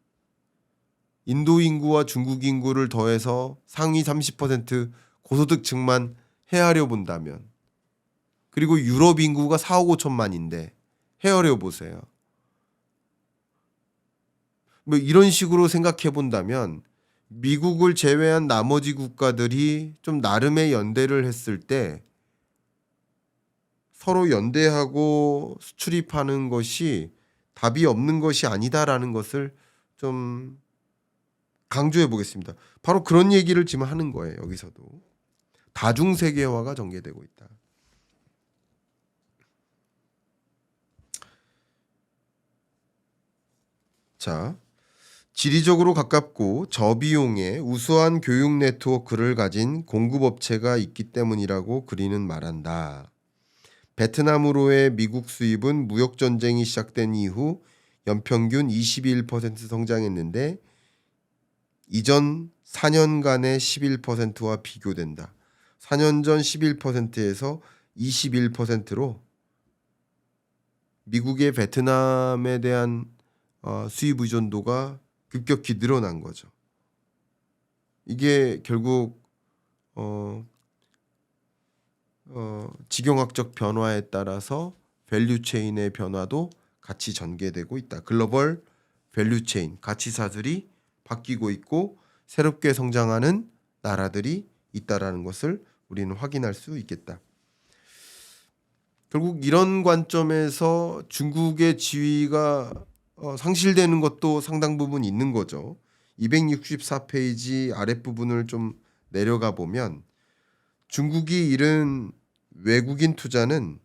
인도 인구와 중국 인구를 더해서 상위 30% 고소득층만 헤아려 본다면. 그리고 유럽 인구가 4억 5천만인데 헤아려 보세요. 뭐 이런 식으로 생각해 본다면 미국을 제외한 나머지 국가들이 좀 나름의 연대를 했을 때 서로 연대하고 수출입하는 것이 답이 없는 것이 아니다라는 것을 좀 강조해 보겠습니다. 바로 그런 얘기를 지금 하는 거예요. 여기서도 다중 세계화가 전개되고 있다. 자, 지리적으로 가깝고 저비용의 우수한 교육 네트워크를 가진 공급업체가 있기 때문이라고 그리는 말한다. 베트남으로의 미국 수입은 무역 전쟁이 시작된 이후 연평균 21% 성장했는데 이전 4년간의 11%와 비교된다. 4년 전 11%에서 21%로 미국의 베트남에 대한 수입 의존도가 급격히 늘어난 거죠. 이게 결국 직영학적 변화에 따라서 밸류 체인의 변화도 같이 전개되고 있다. 글로벌 밸류 체인, 가치 사슬이 바뀌고 있고 새롭게 성장하는 나라들이 있다라는 것을 우리는 확인할 수 있겠다. 결국 이런 관점에서 중국의 지위가 상실되는 것도 상당 부분 있는 거죠. 264페이지 아랫부분을 좀 내려가 보면 중국이 잃은 외국인 투자는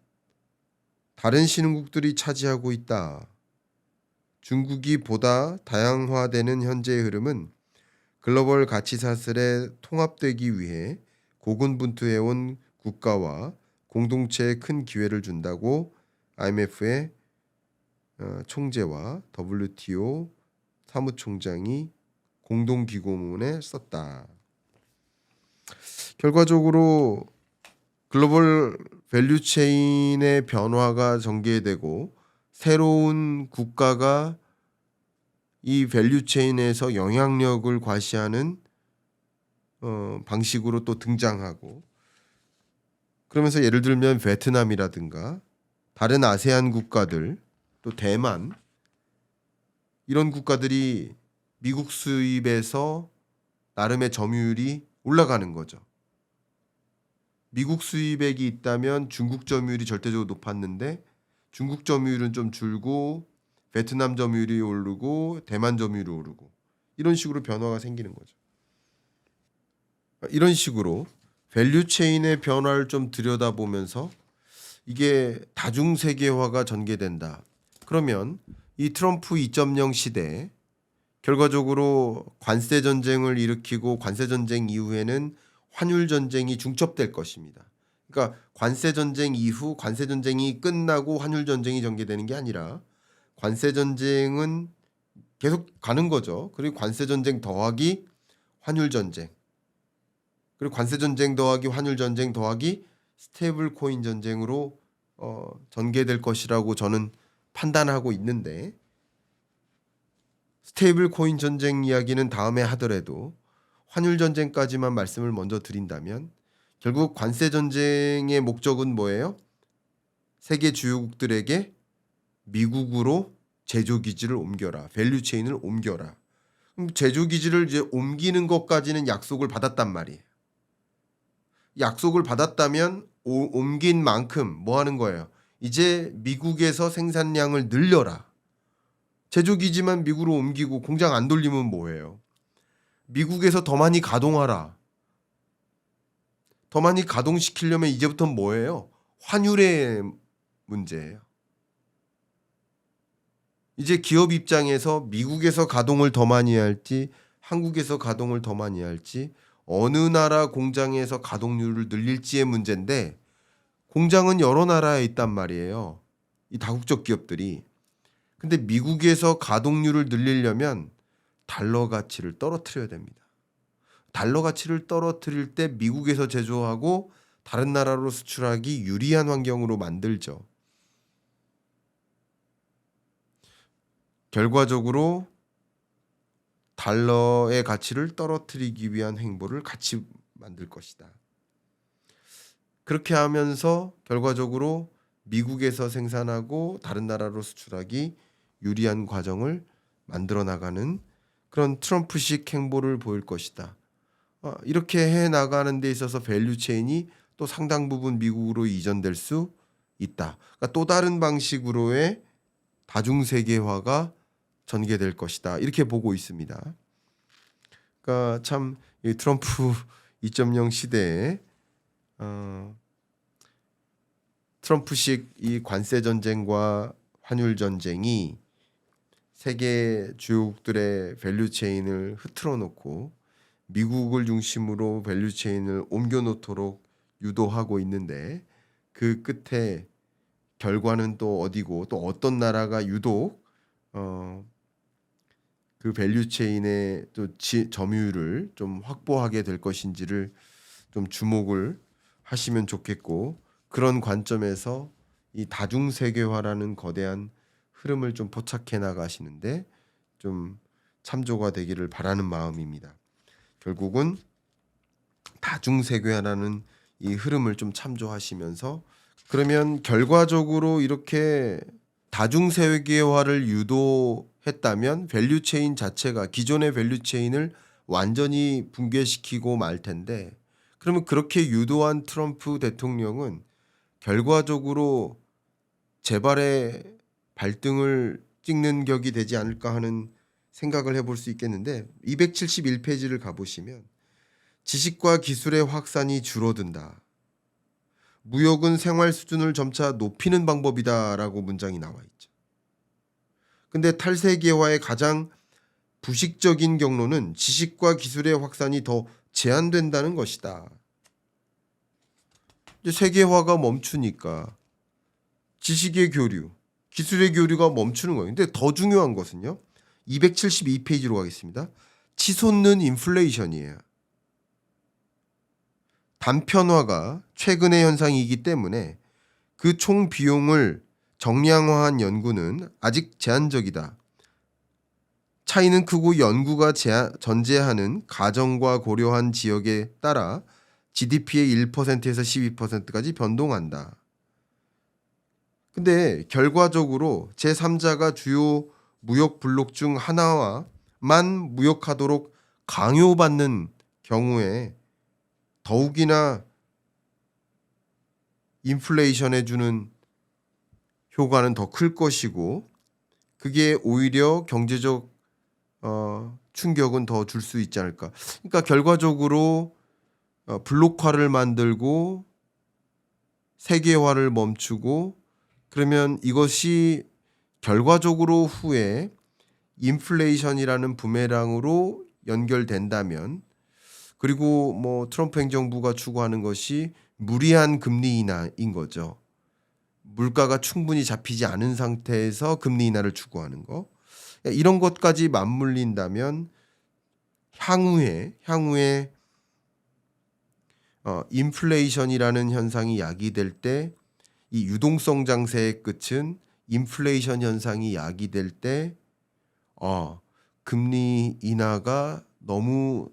다른 신흥국들이 차지하고 있다. 중국이 보다 다양화되는 현재의 흐름은 글로벌 가치 사슬에 통합되기 위해 고군분투해온 국가와 공동체에 큰 기회를 준다고 IMF의 총재와 WTO 사무총장이 공동기고문에 썼다. 결과적으로 글로벌 밸류 체인의 변화가 전개되고 새로운 국가가 이 밸류 체인에서 영향력을 과시하는 방식으로 또 등장하고, 그러면서 예를 들면 베트남이라든가 다른 아세안 국가들, 또 대만, 이런 국가들이 미국 수입에서 나름의 점유율이 올라가는 거죠. 미국 수입액이 있다면 중국 점유율이 절대적으로 높았는데 중국 점유율은 좀 줄고 베트남 점유율이 오르고 대만 점유율이 오르고, 이런 식으로 변화가 생기는 거죠. 이런 식으로 밸류 체인의 변화를 좀 들여다보면서 이게 다중 세계화가 전개된다. 그러면 이 트럼프 2.0 시대, 결과적으로 관세 전쟁을 일으키고 관세 전쟁 이후에는 환율 전쟁이 중첩될 것입니다. 그러니까 관세 전쟁 이후 관세 전쟁이 끝나고 환율 전쟁이 전개되는 게 아니라 관세 전쟁은 계속 가는 거죠. 그리고 관세 전쟁 더하기 환율 전쟁, 그리고 관세 전쟁 더하기 환율 전쟁 더하기 스테이블 코인 전쟁으로 전개될 것이라고 저는 판단하고 있는데, 스테이블 코인 전쟁 이야기는 다음에 하더라도 환율 전쟁까지만 말씀을 먼저 드린다면 결국 관세 전쟁의 목적은 뭐예요? 세계 주요국들에게 미국으로 제조 기지를 옮겨라, 밸류 체인을 옮겨라. 그럼 제조 기지를 이제 옮기는 것까지는 약속을 받았단 말이에요. 약속을 받았다면 옮긴 만큼 뭐 하는 거예요? 이제 미국에서 생산량을 늘려라. 제조 기지만 미국으로 옮기고 공장 안 돌리면 뭐예요? 미국에서 더 많이 가동하라. 더 많이 가동시키려면 이제부터는 뭐예요? 환율의 문제예요. 이제 기업 입장에서 미국에서 가동을 더 많이 할지 한국에서 가동을 더 많이 할지 어느 나라 공장에서 가동률을 늘릴지의 문제인데, 공장은 여러 나라에 있단 말이에요. 이 다국적 기업들이. 근데 미국에서 가동률을 늘리려면 달러 가치를 떨어뜨려야 됩니다. 달러 가치를 떨어뜨릴 때 미국에서 제조하고 다른 나라로 수출하기 유리한 환경으로 만들죠. 결과적으로 달러의 가치를 떨어뜨리기 위한 행보를 같이 만들 것이다. 그렇게 하면서 결과적으로 미국에서 생산하고 다른 나라로 수출하기 유리한 과정을 만들어 나가는 그런 트럼프식 행보를 보일 것이다. 이렇게 해 나가는 데 있어서 밸류 체인이 또 상당 부분 미국으로 이전될 수 있다. 그러니까 또 다른 방식으로의 다중세계화가 전개될 것이다. 이렇게 보고 있습니다. 그러니까 참 이 트럼프 2.0 시대에 트럼프식 이 관세 전쟁과 환율 전쟁이 세계 주요국들의 밸류 체인을 흐트러 놓고 미국을 중심으로 밸류 체인을 옮겨 놓도록 유도하고 있는데 그 끝에 결과는 또 어디고 또 어떤 나라가 유독 그 밸류 체인의 또 점유율을 좀 확보하게 될 것인지를 좀 주목을 하시면 좋겠고, 그런 관점에서 이 다중 세계화라는 거대한 흐름을 좀 포착해 나가시는데 좀 참조가 되기를 바라는 마음입니다. 결국은 다중 세계화라는 이 흐름을 좀 참조하시면서, 그러면 결과적으로 이렇게 다중 세계화를 유도했다면 밸류 체인 자체가 기존의 밸류 체인을 완전히 붕괴시키고 말 텐데, 그러면 그렇게 유도한 트럼프 대통령은 결과적으로 재발의 발등을 찍는 격이 되지 않을까 하는 생각을 해볼 수 있겠는데, 271페이지를 가보시면 지식과 기술의 확산이 줄어든다. 무역은 생활 수준을 점차 높이는 방법이다라고 문장이 나와 있죠. 근데 탈세계화의 가장 부식적인 경로는 지식과 기술의 확산이 더 제한된다는 것이다. 이제 세계화가 멈추니까 지식의 교류, 기술의 교류가 멈추는 거예요. 근데 더 중요한 것은요. 272페이지로 가겠습니다. 치솟는 인플레이션이에요. 단편화가 최근의 현상이기 때문에 그 총 비용을 정량화한 연구는 아직 제한적이다. 차이는 크고 연구가 전제하는 가정과 고려한 지역에 따라 GDP의 1%에서 12%까지 변동한다. 근데 결과적으로 제3자가 주요 무역 블록 중 하나와만 무역하도록 강요받는 경우에 더욱이나 인플레이션에 주는 효과는 더 클 것이고, 그게 오히려 경제적 충격은 더 줄 수 있지 않을까. 그러니까 결과적으로 블록화를 만들고 세계화를 멈추고, 그러면 이것이 결과적으로 후에 인플레이션이라는 부메랑으로 연결된다면, 그리고 뭐 트럼프 행정부가 추구하는 것이 무리한 금리 인하인 거죠. 물가가 충분히 잡히지 않은 상태에서 금리 인하를 추구하는 거. 이런 것까지 맞물린다면 향후에 인플레이션이라는 현상이 야기될 때, 이 유동성 장세의 끝은 인플레이션 현상이 야기될 때 금리 인하가 너무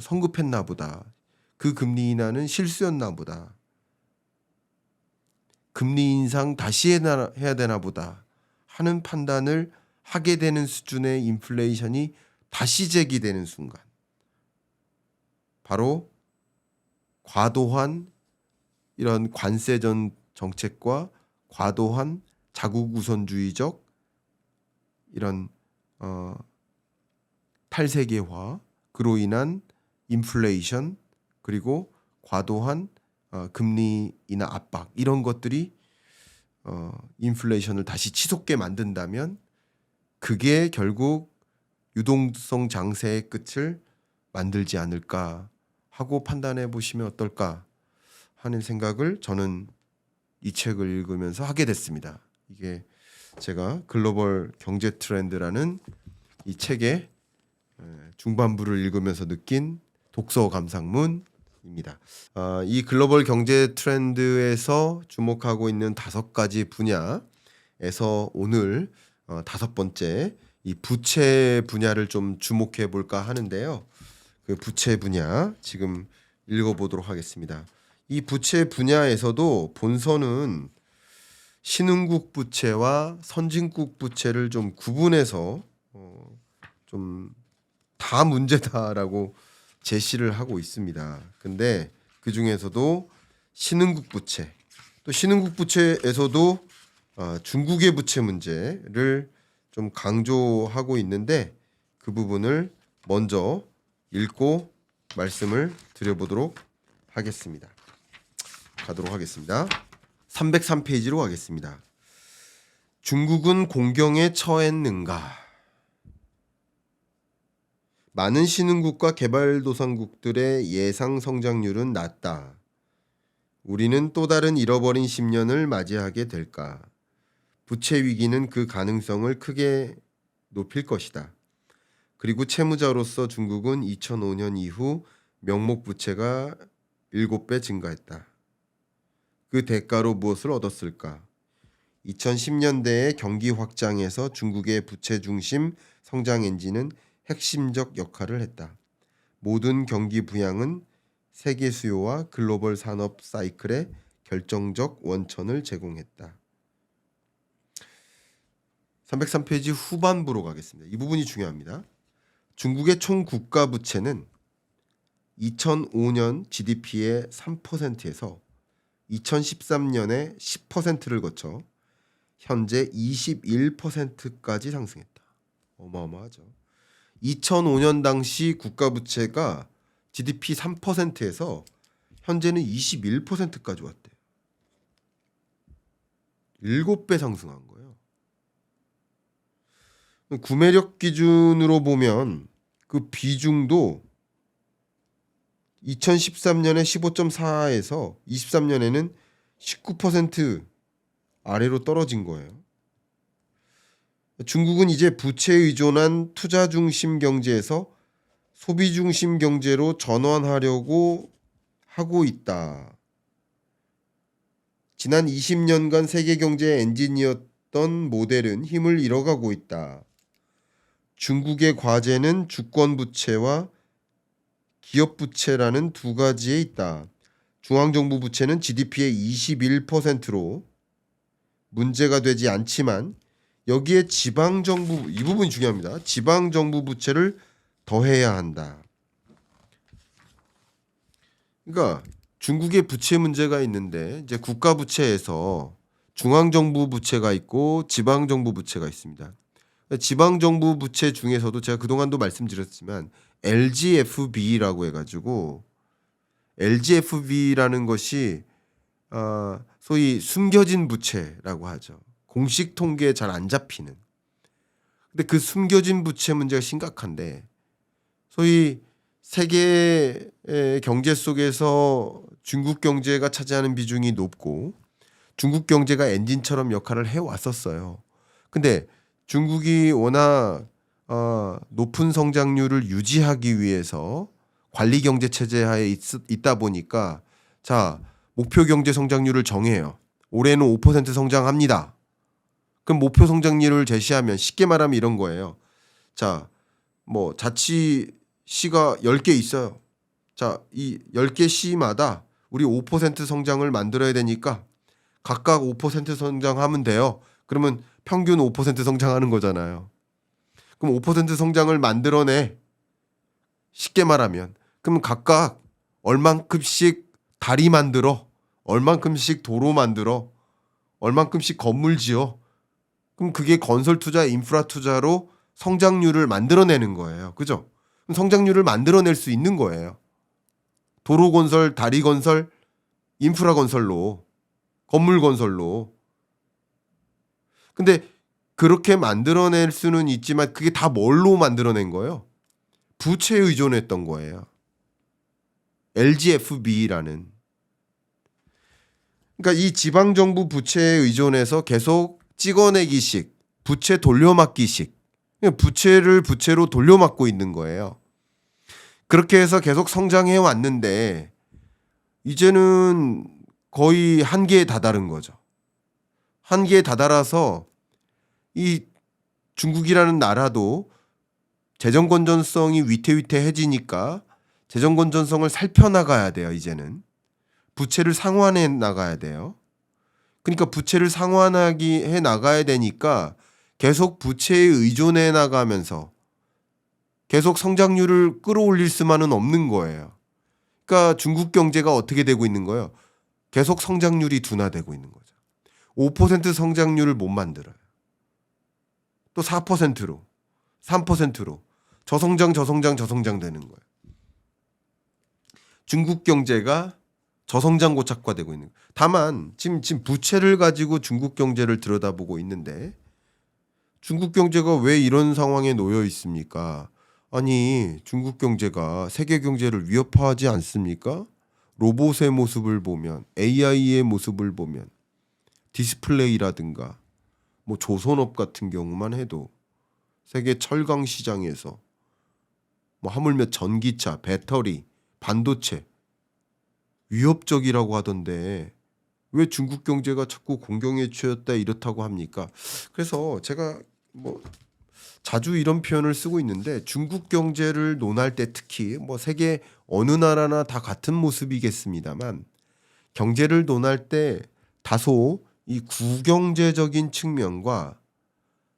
성급했나 보다. 그 금리 인하는 실수였나 보다. 금리 인상 다시 해야 되나 보다 하는 판단을 하게 되는 수준의 인플레이션이 다시 제기되는 순간, 바로 과도한 이런 관세전 정책과 과도한 자국 우선주의적 이런 탈세계화, 그로 인한 인플레이션, 그리고 과도한 금리 인하 압박, 이런 것들이 인플레이션을 다시 치솟게 만든다면 그게 결국 유동성 장세의 끝을 만들지 않을까 하고 판단해 보시면 어떨까 하는 생각을 저는 이 책을 읽으면서 하게 됐습니다. 이게 제가 글로벌 경제 트렌드라는 이 책의 중반부를 읽으면서 느낀 독서 감상문입니다. 이 글로벌 경제 트렌드에서 주목하고 있는 5가지 분야에서 오늘 5번째 이 부채 분야를 좀 주목해 볼까 하는데요. 그 부채 분야 지금 읽어보도록 하겠습니다. 이 부채 분야에서도 본선은 신흥국 부채와 선진국 부채를 좀 구분해서 좀 다 문제다라고 제시를 하고 있습니다. 근데 그 중에서도 신흥국 부채, 또 신흥국 부채에서도 중국의 부채 문제를 좀 강조하고 있는데 그 부분을 먼저 읽고 말씀을 드려보도록 하겠습니다. 가도록 하겠습니다. 303페이지로 가겠습니다. 중국은 공경에 처했는가? 많은 신흥국과 개발도상국들의 예상 성장률은 낮다. 우리는 또 다른 잃어버린 10년을 맞이하게 될까? 부채 위기는 그 가능성을 크게 높일 것이다. 그리고 채무자로서 중국은 2005년 이후 명목 부채가 7배 증가했다. 그 대가로 무엇을 얻었을까? 2010년대의 경기 확장에서 중국의 부채 중심 성장 엔진은 핵심적 역할을 했다. 모든 경기 부양은 세계 수요와 글로벌 산업 사이클의 결정적 원천을 제공했다. 303페이지 후반부로 가겠습니다. 이 부분이 중요합니다. 중국의 총 국가 부채는 2005년 GDP의 3%에서 2013년에 10%를 거쳐 현재 21%까지 상승했다. 어마어마하죠. 2005년 당시 국가 부채가 GDP 3%에서 현재는 21%까지 왔대요. 7배 상승한 거예요. 구매력 기준으로 보면 그 비중도 2013년에 15.4에서 23년에는 19% 아래로 떨어진 거예요. 중국은 이제 부채 의존한 투자 중심 경제에서 소비 중심 경제로 전환하려고 하고 있다. 지난 20년간 세계 경제의 엔진이었던 모델은 힘을 잃어가고 있다. 중국의 과제는 주권 부채와 기업 부채라는 두 가지에 있다. 중앙정부 부채는 GDP의 21%로 문제가 되지 않지만 여기에 지방정부, 이 부분이 중요합니다. 지방정부 부채를 더해야 한다. 그러니까 중국의 부채 문제가 있는데 이제 국가 부채에서 중앙정부 부채가 있고 지방정부 부채가 있습니다. 지방정부 부채 중에서도 제가 그동안도 말씀드렸지만 LGFB라고 해가지고 LGFB라는 것이 소위 숨겨진 부채라고 하죠. 공식 통계에 잘 안 잡히는. 근데 그 숨겨진 부채 문제가 심각한데 소위 세계 경제 속에서 중국 경제가 차지하는 비중이 높고 중국 경제가 엔진처럼 역할을 해왔었어요. 근데 중국이 워낙 높은 성장률을 유지하기 위해서 관리 경제 체제 하에 있다 보니까 자 목표 경제 성장률을 정해요. 올해는 5% 성장합니다. 그럼 목표 성장률을 제시하면 쉽게 말하면 이런 거예요. 자, 뭐 자치시가 10개 있어요. 자, 이 10개 시마다 우리 5% 성장을 만들어야 되니까 각각 5% 성장하면 돼요. 그러면 평균 5% 성장하는 거잖아요. 그럼 5% 성장을 만들어내. 쉽게 말하면. 그럼 각각 얼만큼씩 다리 만들어. 얼만큼씩 도로 만들어. 얼만큼씩 건물 지어. 그럼 그게 건설 투자, 인프라 투자로 성장률을 만들어내는 거예요. 그죠? 그럼 성장률을 만들어낼 수 있는 거예요. 도로 건설, 다리 건설, 인프라 건설로, 건물 건설로. 근데 그렇게 만들어낼 수는 있지만 그게 다 뭘로 만들어낸 거예요? 부채에 의존했던 거예요. LGFB라는. 그러니까 이 지방정부 부채에 의존해서 계속 찍어내기식, 부채 돌려막기식, 부채를 부채로 돌려막고 있는 거예요. 그렇게 해서 계속 성장해 왔는데 이제는 거의 한계에 다다른 거죠. 한계에 다다라서 이 중국이라는 나라도 재정 건전성이 위태위태해지니까 재정 건전성을 살펴나가야 돼요. 이제는 부채를 상환해 나가야 돼요. 그러니까 부채를 상환해 나가야 되니까 계속 부채에 의존해 나가면서 계속 성장률을 끌어올릴 수만은 없는 거예요. 그러니까 중국 경제가 어떻게 되고 있는 거예요? 계속 성장률이 둔화되고 있는 거죠. 5% 성장률을 못 만들어요. 또 4%로, 3%로 저성장 되는 거예요. 중국 경제가 저성장 고착화되고 있는 거예요. 다만 지금 부채를 가지고 중국 경제를 들여다보고 있는데 중국 경제가 왜 이런 상황에 놓여 있습니까? 아니, 중국 경제가 세계 경제를 위협하지 않습니까? 로봇의 모습을 보면, AI의 모습을 보면, 디스플레이라든가 뭐 조선업 같은 경우만 해도 세계 철강 시장에서 뭐 하물며 전기차, 배터리, 반도체 위협적이라고 하던데 왜 중국 경제가 자꾸 공경에 처했다 이렇다고 합니까? 그래서 제가 뭐 자주 이런 표현을 쓰고 있는데 중국 경제를 논할 때 특히 뭐 세계 어느 나라나 다 같은 모습이겠습니다만 경제를 논할 때 다소 이 구경제적인 측면과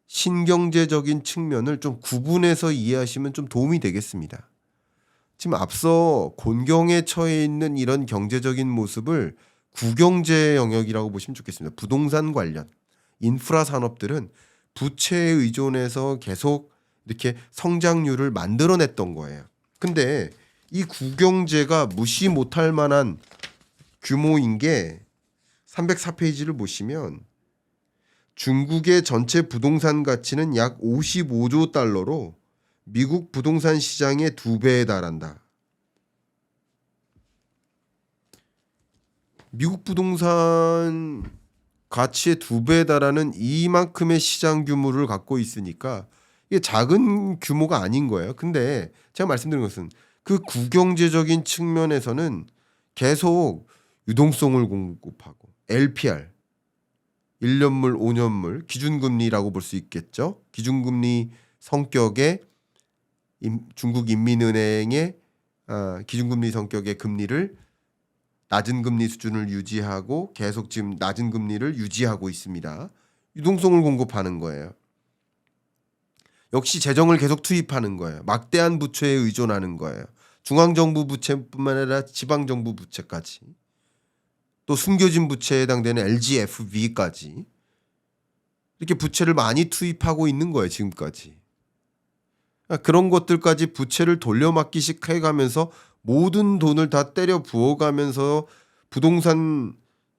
신경제적인 측면을 좀 구분해서 이해하시면 좀 도움이 되겠습니다. 지금 앞서 곤경에 처해 있는 이런 경제적인 모습을 구경제 영역이라고 보시면 좋겠습니다. 부동산 관련 인프라 산업들은 부채에 의존해서 계속 이렇게 성장률을 만들어냈던 거예요. 근데 이 구경제가 무시 못할 만한 규모인 게 304페이지를 보시면 중국의 전체 부동산 가치는 약 55조 달러로 미국 부동산 시장의 2배에 달한다. 미국 부동산 가치의 2배에 달하는 이만큼의 시장 규모를 갖고 있으니까 이게 작은 규모가 아닌 거예요. 근데 제가 말씀드린 것은 그 구경제적인 측면에서는 계속 유동성을 공급하고 LPR 1년물, 5년물 기준금리라고 볼 수 있겠죠. 기준금리 성격의 중국 인민은행의 기준금리 성격의 금리를 낮은 금리 수준을 유지하고 계속 지금 낮은 금리를 유지하고 있습니다. 유동성을 공급하는 거예요. 역시 재정을 계속 투입하는 거예요. 막대한 부채에 의존하는 거예요. 중앙정부 부채뿐만 아니라 지방정부 부채까지. 또 숨겨진 부채에 해당되는 LGFV까지 이렇게 부채를 많이 투입하고 있는 거예요. 지금까지. 그런 것들까지 부채를 돌려막기식 해가면서 모든 돈을 다 때려 부어가면서 부동산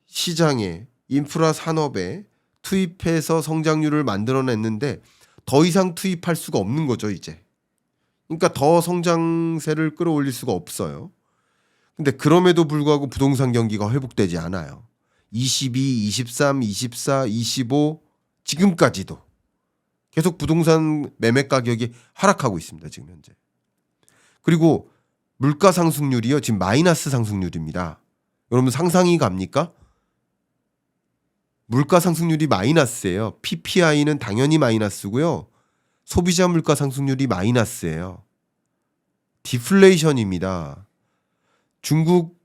시장에 인프라 산업에 투입해서 성장률을 만들어냈는데 더 이상 투입할 수가 없는 거죠. 이제. 그러니까 더 성장세를 끌어올릴 수가 없어요. 근데 그럼에도 불구하고 부동산 경기가 회복되지 않아요. 22, 23, 24, 25 지금까지도 계속 부동산 매매 가격이 하락하고 있습니다. 지금 현재. 그리고 물가 상승률이요. 지금 마이너스 상승률입니다. 여러분 상상이 갑니까? 물가 상승률이 마이너스예요. PPI는 당연히 마이너스고요. 소비자 물가 상승률이 마이너스예요. 디플레이션입니다. 중국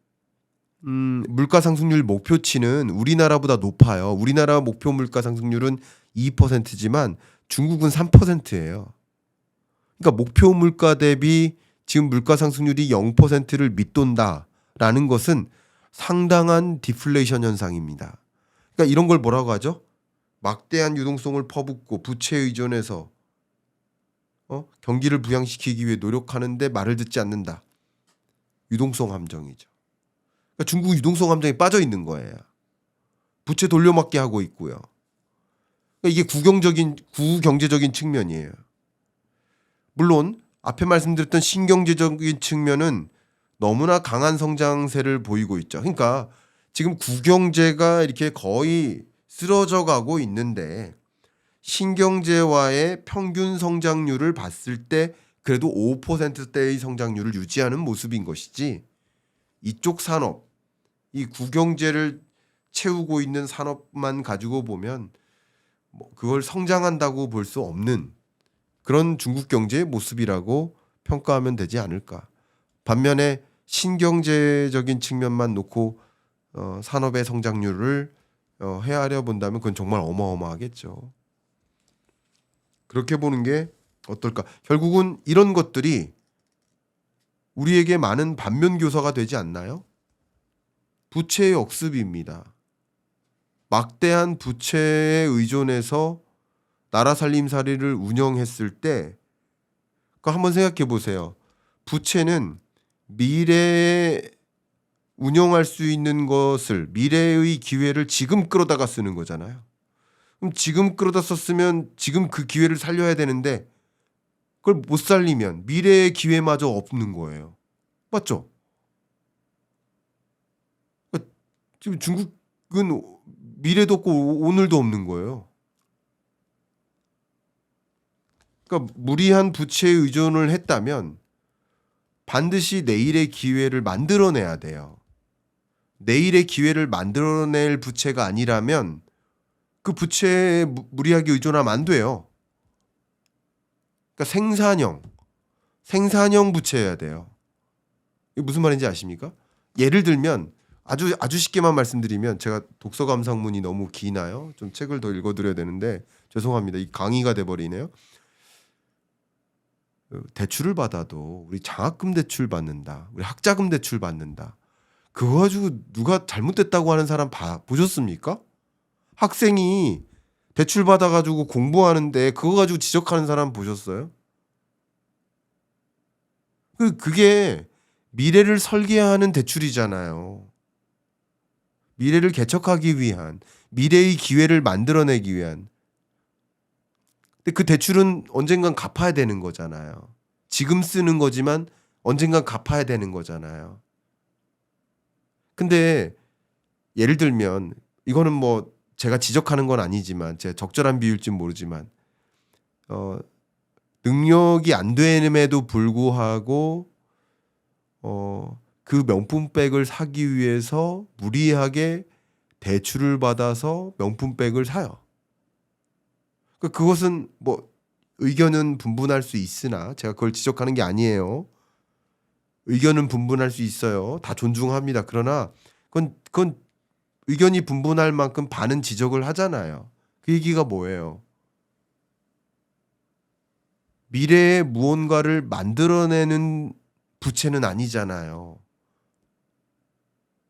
물가 상승률 목표치는 우리나라보다 높아요. 우리나라 목표 물가 상승률은 2%지만 중국은 3%예요. 그러니까 목표 물가 대비 지금 물가 상승률이 0%를 밑돈다라는 것은 상당한 디플레이션 현상입니다. 그러니까 이런 걸 뭐라고 하죠? 막대한 유동성을 퍼붓고 부채에 의존해서 경기를 부양시키기 위해 노력하는데 말을 듣지 않는다. 유동성 함정이죠. 그러니까 중국 유동성 함정에 빠져 있는 거예요. 부채 돌려막기 하고 있고요. 그러니까 이게 구경제적인 측면이에요. 물론 앞에 말씀드렸던 신경제적인 측면은 너무나 강한 성장세를 보이고 있죠. 그러니까 지금 구경제가 이렇게 거의 쓰러져 가고 있는데 신경제와의 평균 성장률을 봤을 때 그래도 5%대의 성장률을 유지하는 모습인 것이지 이쪽 산업, 이 구경제를 채우고 있는 산업만 가지고 보면 그걸 성장한다고 볼 수 없는 그런 중국 경제의 모습이라고 평가하면 되지 않을까. 반면에 신경제적인 측면만 놓고 산업의 성장률을 헤아려 본다면 그건 정말 어마어마하겠죠. 그렇게 보는 게 어떨까? 결국은 이런 것들이 우리에게 많은 반면 교사가 되지 않나요? 부채의 억습입니다. 막대한 부채에 의존해서 나라 살림살이를 운영했을 때 한번 생각해 보세요. 부채는 미래에 운영할 수 있는 것을, 미래의 기회를 지금 끌어다가 쓰는 거잖아요. 그럼 지금 끌어다 썼으면 지금 그 기회를 살려야 되는데 그걸 못 살리면 미래의 기회마저 없는 거예요. 맞죠? 그러니까 지금 중국은 미래도 없고 오늘도 없는 거예요. 그러니까 무리한 부채에 의존을 했다면 반드시 내일의 기회를 만들어내야 돼요. 내일의 기회를 만들어낼 부채가 아니라면 그 부채에 무리하게 의존하면 안 돼요. 그러니까 생산형 부채여야 돼요. 이게 무슨 말인지 아십니까? 예를 들면 아주 쉽게만 말씀드리면, 제가 독서 감상문이 너무 기나요? 좀 책을 더 읽어드려야 되는데 죄송합니다. 이 강의가 돼버리네요. 대출을 받아도 우리 장학금 대출 받는다, 우리 학자금 대출 받는다, 그거 가지고 누가 잘못됐다고 하는 사람 보셨습니까? 학생이 대출 받아가지고 공부하는데 그거 가지고 지적하는 사람 보셨어요? 그게 미래를 설계하는 대출이잖아요. 미래를 개척하기 위한, 미래의 기회를 만들어내기 위한. 근데 그 대출은 언젠간 갚아야 되는 거잖아요. 지금 쓰는 거지만 언젠간 갚아야 되는 거잖아요. 근데 예를 들면, 이거는 뭐 제가 지적하는 건 아니지만, 제가 적절한 비율일지 모르지만, 능력이 안 됨에도 불구하고 그 명품백을 사기 위해서 무리하게 대출을 받아서 명품백을 사요. 그것은 뭐 의견은 분분할 수 있으나, 제가 그걸 지적하는 게 아니에요. 의견은 분분할 수 있어요. 다 존중합니다. 그러나 그건 의견이 분분할 만큼 반은 지적을 하잖아요. 그 얘기가 뭐예요? 미래에 무언가를 만들어내는 부채는 아니잖아요.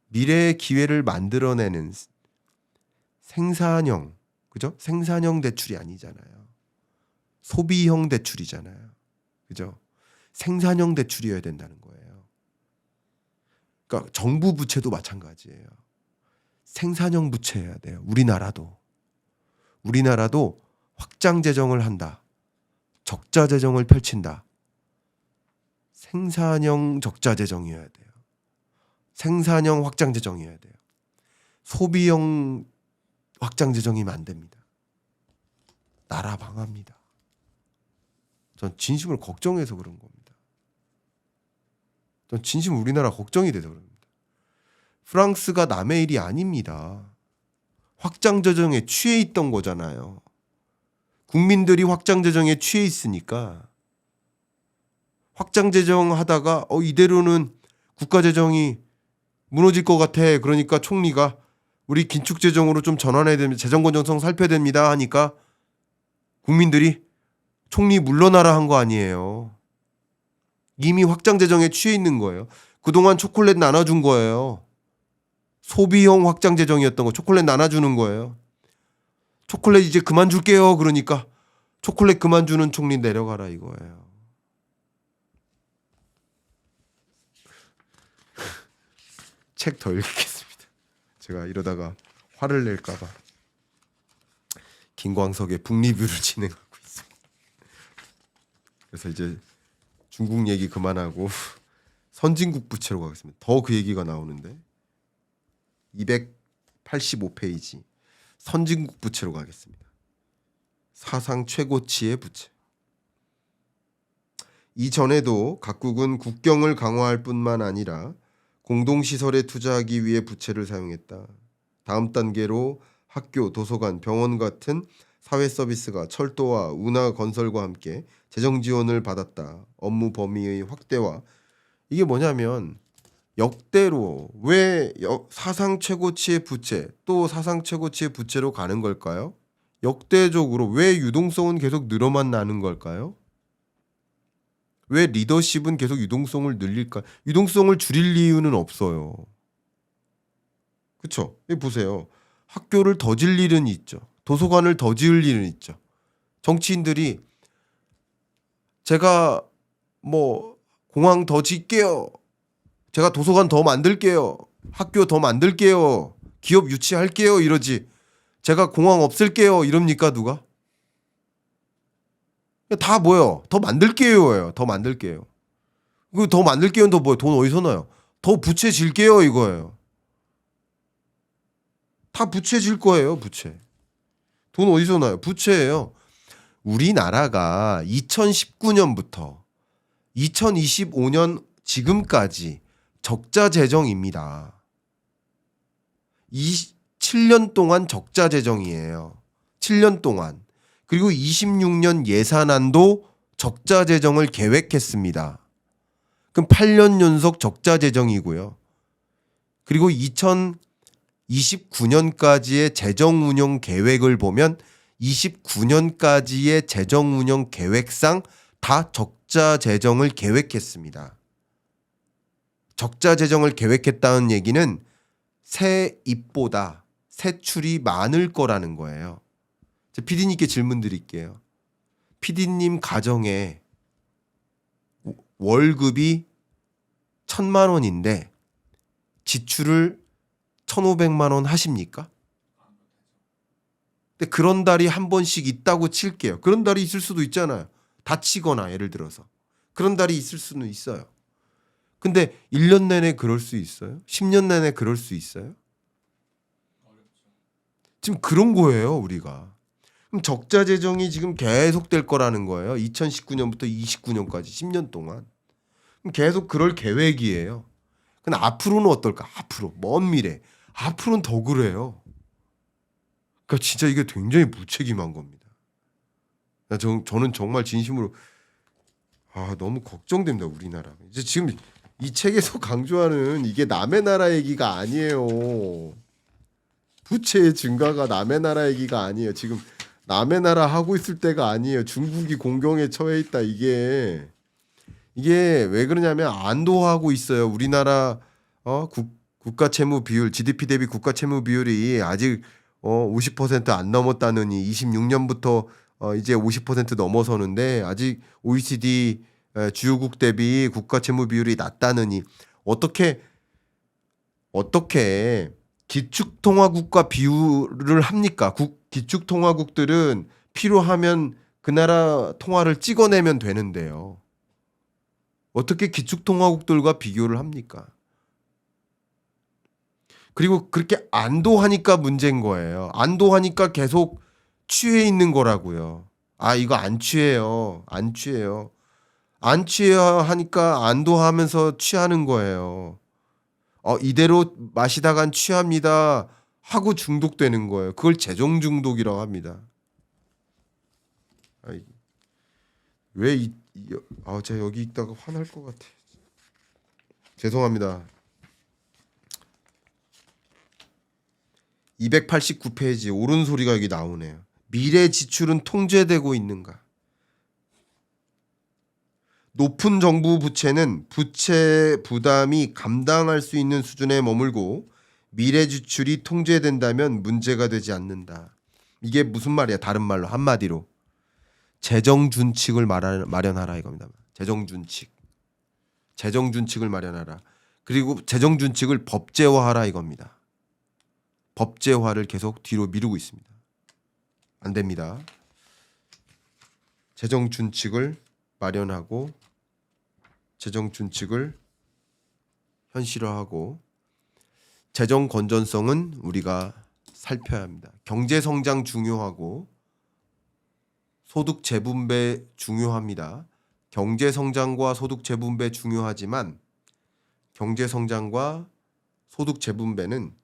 미래의 기회를 만들어내는 생산형, 그죠? 생산형 대출이 아니잖아요. 소비형 대출이잖아요. 그죠? 생산형 대출이어야 된다는 거예요. 그러니까 정부 부채도 마찬가지예요. 생산형 부채여야 돼요. 우리나라도 확장 재정을 한다, 적자 재정을 펼친다, 생산형 적자 재정이어야 돼요. 생산형 확장 재정이어야 돼요. 소비형 확장 재정이면 안 됩니다. 나라 망합니다. 전 진심으로 걱정해서 그런 겁니다. 전 진심 우리나라 걱정이 돼서 그럽니다. 프랑스가 남의 일이 아닙니다. 확장 재정에 취해 있던 거잖아요. 국민들이 확장 재정에 취해 있으니까 확장 재정 하다가 이대로는 국가 재정이 무너질 것 같아. 그러니까 총리가 우리 긴축 재정으로 좀 전환해야 됩니다, 재정 건전성 살펴야 됩니다 하니까 국민들이 총리 물러나라 한 거 아니에요. 이미 확장 재정에 취해 있는 거예요. 그동안 초콜릿 나눠준 거예요. 소비형 확장 재정이었던 거, 초콜릿 나눠주는 거예요. 초콜릿 이제 그만 줄게요. 그러니까 초콜릿 그만 주는 총리 내려가라 이거예요. 책 더 읽겠습니다. 제가 이러다가 화를 낼까봐 김광석의 북리뷰를 진행하고 있습니다. 그래서 이제 중국 얘기 그만하고 선진국 부채로 가겠습니다. 더 그 얘기가 나오는데 285페이지 선진국 부채로 가겠습니다. 사상 최고치의 부채. 이전에도 각국은 국경을 강화할 뿐만 아니라 공동시설에 투자하기 위해 부채를 사용했다. 다음 단계로 학교, 도서관, 병원 같은 사회 서비스가 철도와 운하 건설과 함께 재정 지원을 받았다. 업무 범위의 확대와, 이게 뭐냐면 역대로 왜 사상 최고치의 부채 또 사상 최고치의 부채로 가는 걸까요? 역대적으로 왜 유동성은 계속 늘어만 나는 걸까요? 왜 리더십은 계속 유동성을 늘릴까? 유동성을 줄일 이유는 없어요. 그쵸? 여기 보세요. 학교를 더 질 일은 있죠. 도서관을 더 지을 일은 있죠. 정치인들이 제가 뭐 공항 더 짓게요. 제가 도서관 더 만들게요. 학교 더 만들게요. 기업 유치할게요. 이러지. 제가 공항 없앨게요. 이럽니까 누가? 다 뭐요? 더 만들게요예요. 더 만들게요. 그 더 만들게요는 더 뭐예요? 돈 어디서 나요? 더 부채 질게요 이거예요. 다 부채 질 거예요. 부채. 돈 어디서 나요? 부채예요. 우리나라가 2019년부터 2025년 지금까지 적자 재정입니다. 7년 동안 적자 재정이에요. 7년 동안. 그리고 26년 예산안도 적자 재정을 계획했습니다. 그럼 8년 연속 적자 재정이고요. 그리고 2029년까지의 재정 운영 계획을 보면 29년까지의 재정 운영 계획상 다 적자 재정을 계획했습니다. 적자 재정을 계획했다는 얘기는 세입보다 세출이 많을 거라는 거예요. PD님께 질문 드릴게요. PD님 가정에 월급이 1,000만 원인데 지출을 1,500만 원 하십니까? 근데 그런 달이 한 번씩 있다고 칠게요. 그런 달이 있을 수도 있잖아요. 다치거나 예를 들어서. 그런 달이 있을 수는 있어요. 근데 1년 내내 그럴 수 있어요? 10년 내내 그럴 수 있어요? 지금 그런 거예요, 우리가. 그럼 적자 재정이 지금 계속 될 거라는 거예요. 2019년부터 29년까지 10년 동안. 그럼 계속 그럴 계획이에요. 근데 앞으로는 어떨까? 앞으로 먼 미래. 앞으로는 더 그래요. 그러니까 진짜 이게 굉장히 무책임한 겁니다. 저는 정말 진심으로 너무 걱정됩니다. 우리나라. 이제 지금 이 책에서 강조하는 이게 남의 나라 얘기가 아니에요. 부채의 증가가 남의 나라 얘기가 아니에요. 지금 남의 나라 하고 있을 때가 아니에요. 중국이 공경에 처해 있다. 이게 왜 그러냐면 안도하고 있어요. 우리나라 국가 채무 비율, GDP 대비 국가 채무 비율이 아직 50%안 넘었다느니 26년부터 이제 50% 넘어서는데 아직 OECD 주요국 대비 국가 채무 비율이 낮다느니 어떻게 기축통화국과 비율을 합니까? 기축통화국들은 필요하면 그 나라 통화를 찍어내면 되는데요. 어떻게 기축통화국들과 비교를 합니까? 그리고 그렇게 안도하니까 문제인 거예요. 안도하니까 계속 취해 있는 거라고요. 이거 안 취해요. 안 취해요. 안 취해야 하니까 안도하면서 취하는 거예요. 이대로 마시다간 취합니다 하고 중독되는 거예요. 그걸 재정 중독이라고 합니다. 제가 여기 있다가 화날 것 같아. 죄송합니다. 289페이지 옳은 소리가 여기 나오네요. 미래 지출은 통제되고 있는가? 높은 정부 부채는 부채 부담이 감당할 수 있는 수준에 머물고 미래 지출이 통제된다면 문제가 되지 않는다. 이게 무슨 말이야? 다른 말로 한마디로 재정 준칙을 마련하라 이겁니다. 재정 준칙을 마련하라. 그리고 재정 준칙을 법제화하라 이겁니다. 법제화를 계속 뒤로 미루고 있습니다. 안 됩니다. 재정 준칙을 마련하고 재정 준칙을 현실화하고 재정 건전성은 우리가 살펴야 합니다. 경제 성장 중요하고 소득 재분배 중요합니다. 경제 성장과 소득 재분배 중요하지만 경제 성장과 소득 재분배는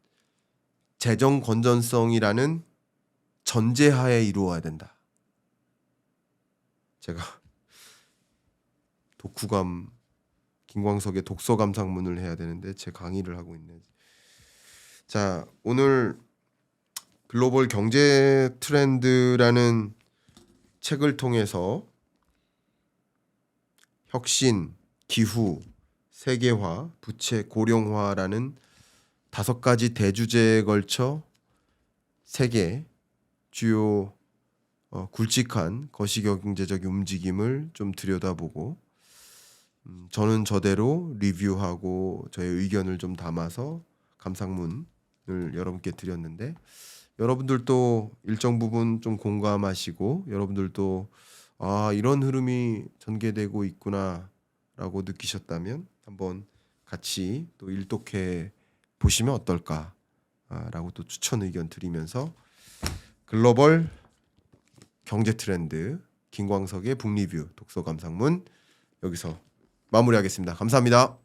재정 건전성이라는 전제하에 이루어야 된다. 제가 독후감 김광석의 독서 감상문을 해야 되는데 제 강의를 하고 있네. 자, 오늘 글로벌 경제 트렌드라는 책을 통해서 혁신, 기후, 세계화, 부채 고령화라는 5가지 대주제에 걸쳐 세계 주요 굵직한 거시경제적 움직임을 좀 들여다보고 저는 저대로 리뷰하고 저의 의견을 좀 담아서 감상문을 여러분께 드렸는데 여러분들도 일정 부분 좀 공감하시고 여러분들도 아 이런 흐름이 전개되고 있구나라고 느끼셨다면 한번 같이 또 일독해 보시면 어떨까라고 또 추천 의견 드리면서 글로벌 경제 트렌드 김광석의 북리뷰 독서 감상문 여기서 마무리하겠습니다. 감사합니다.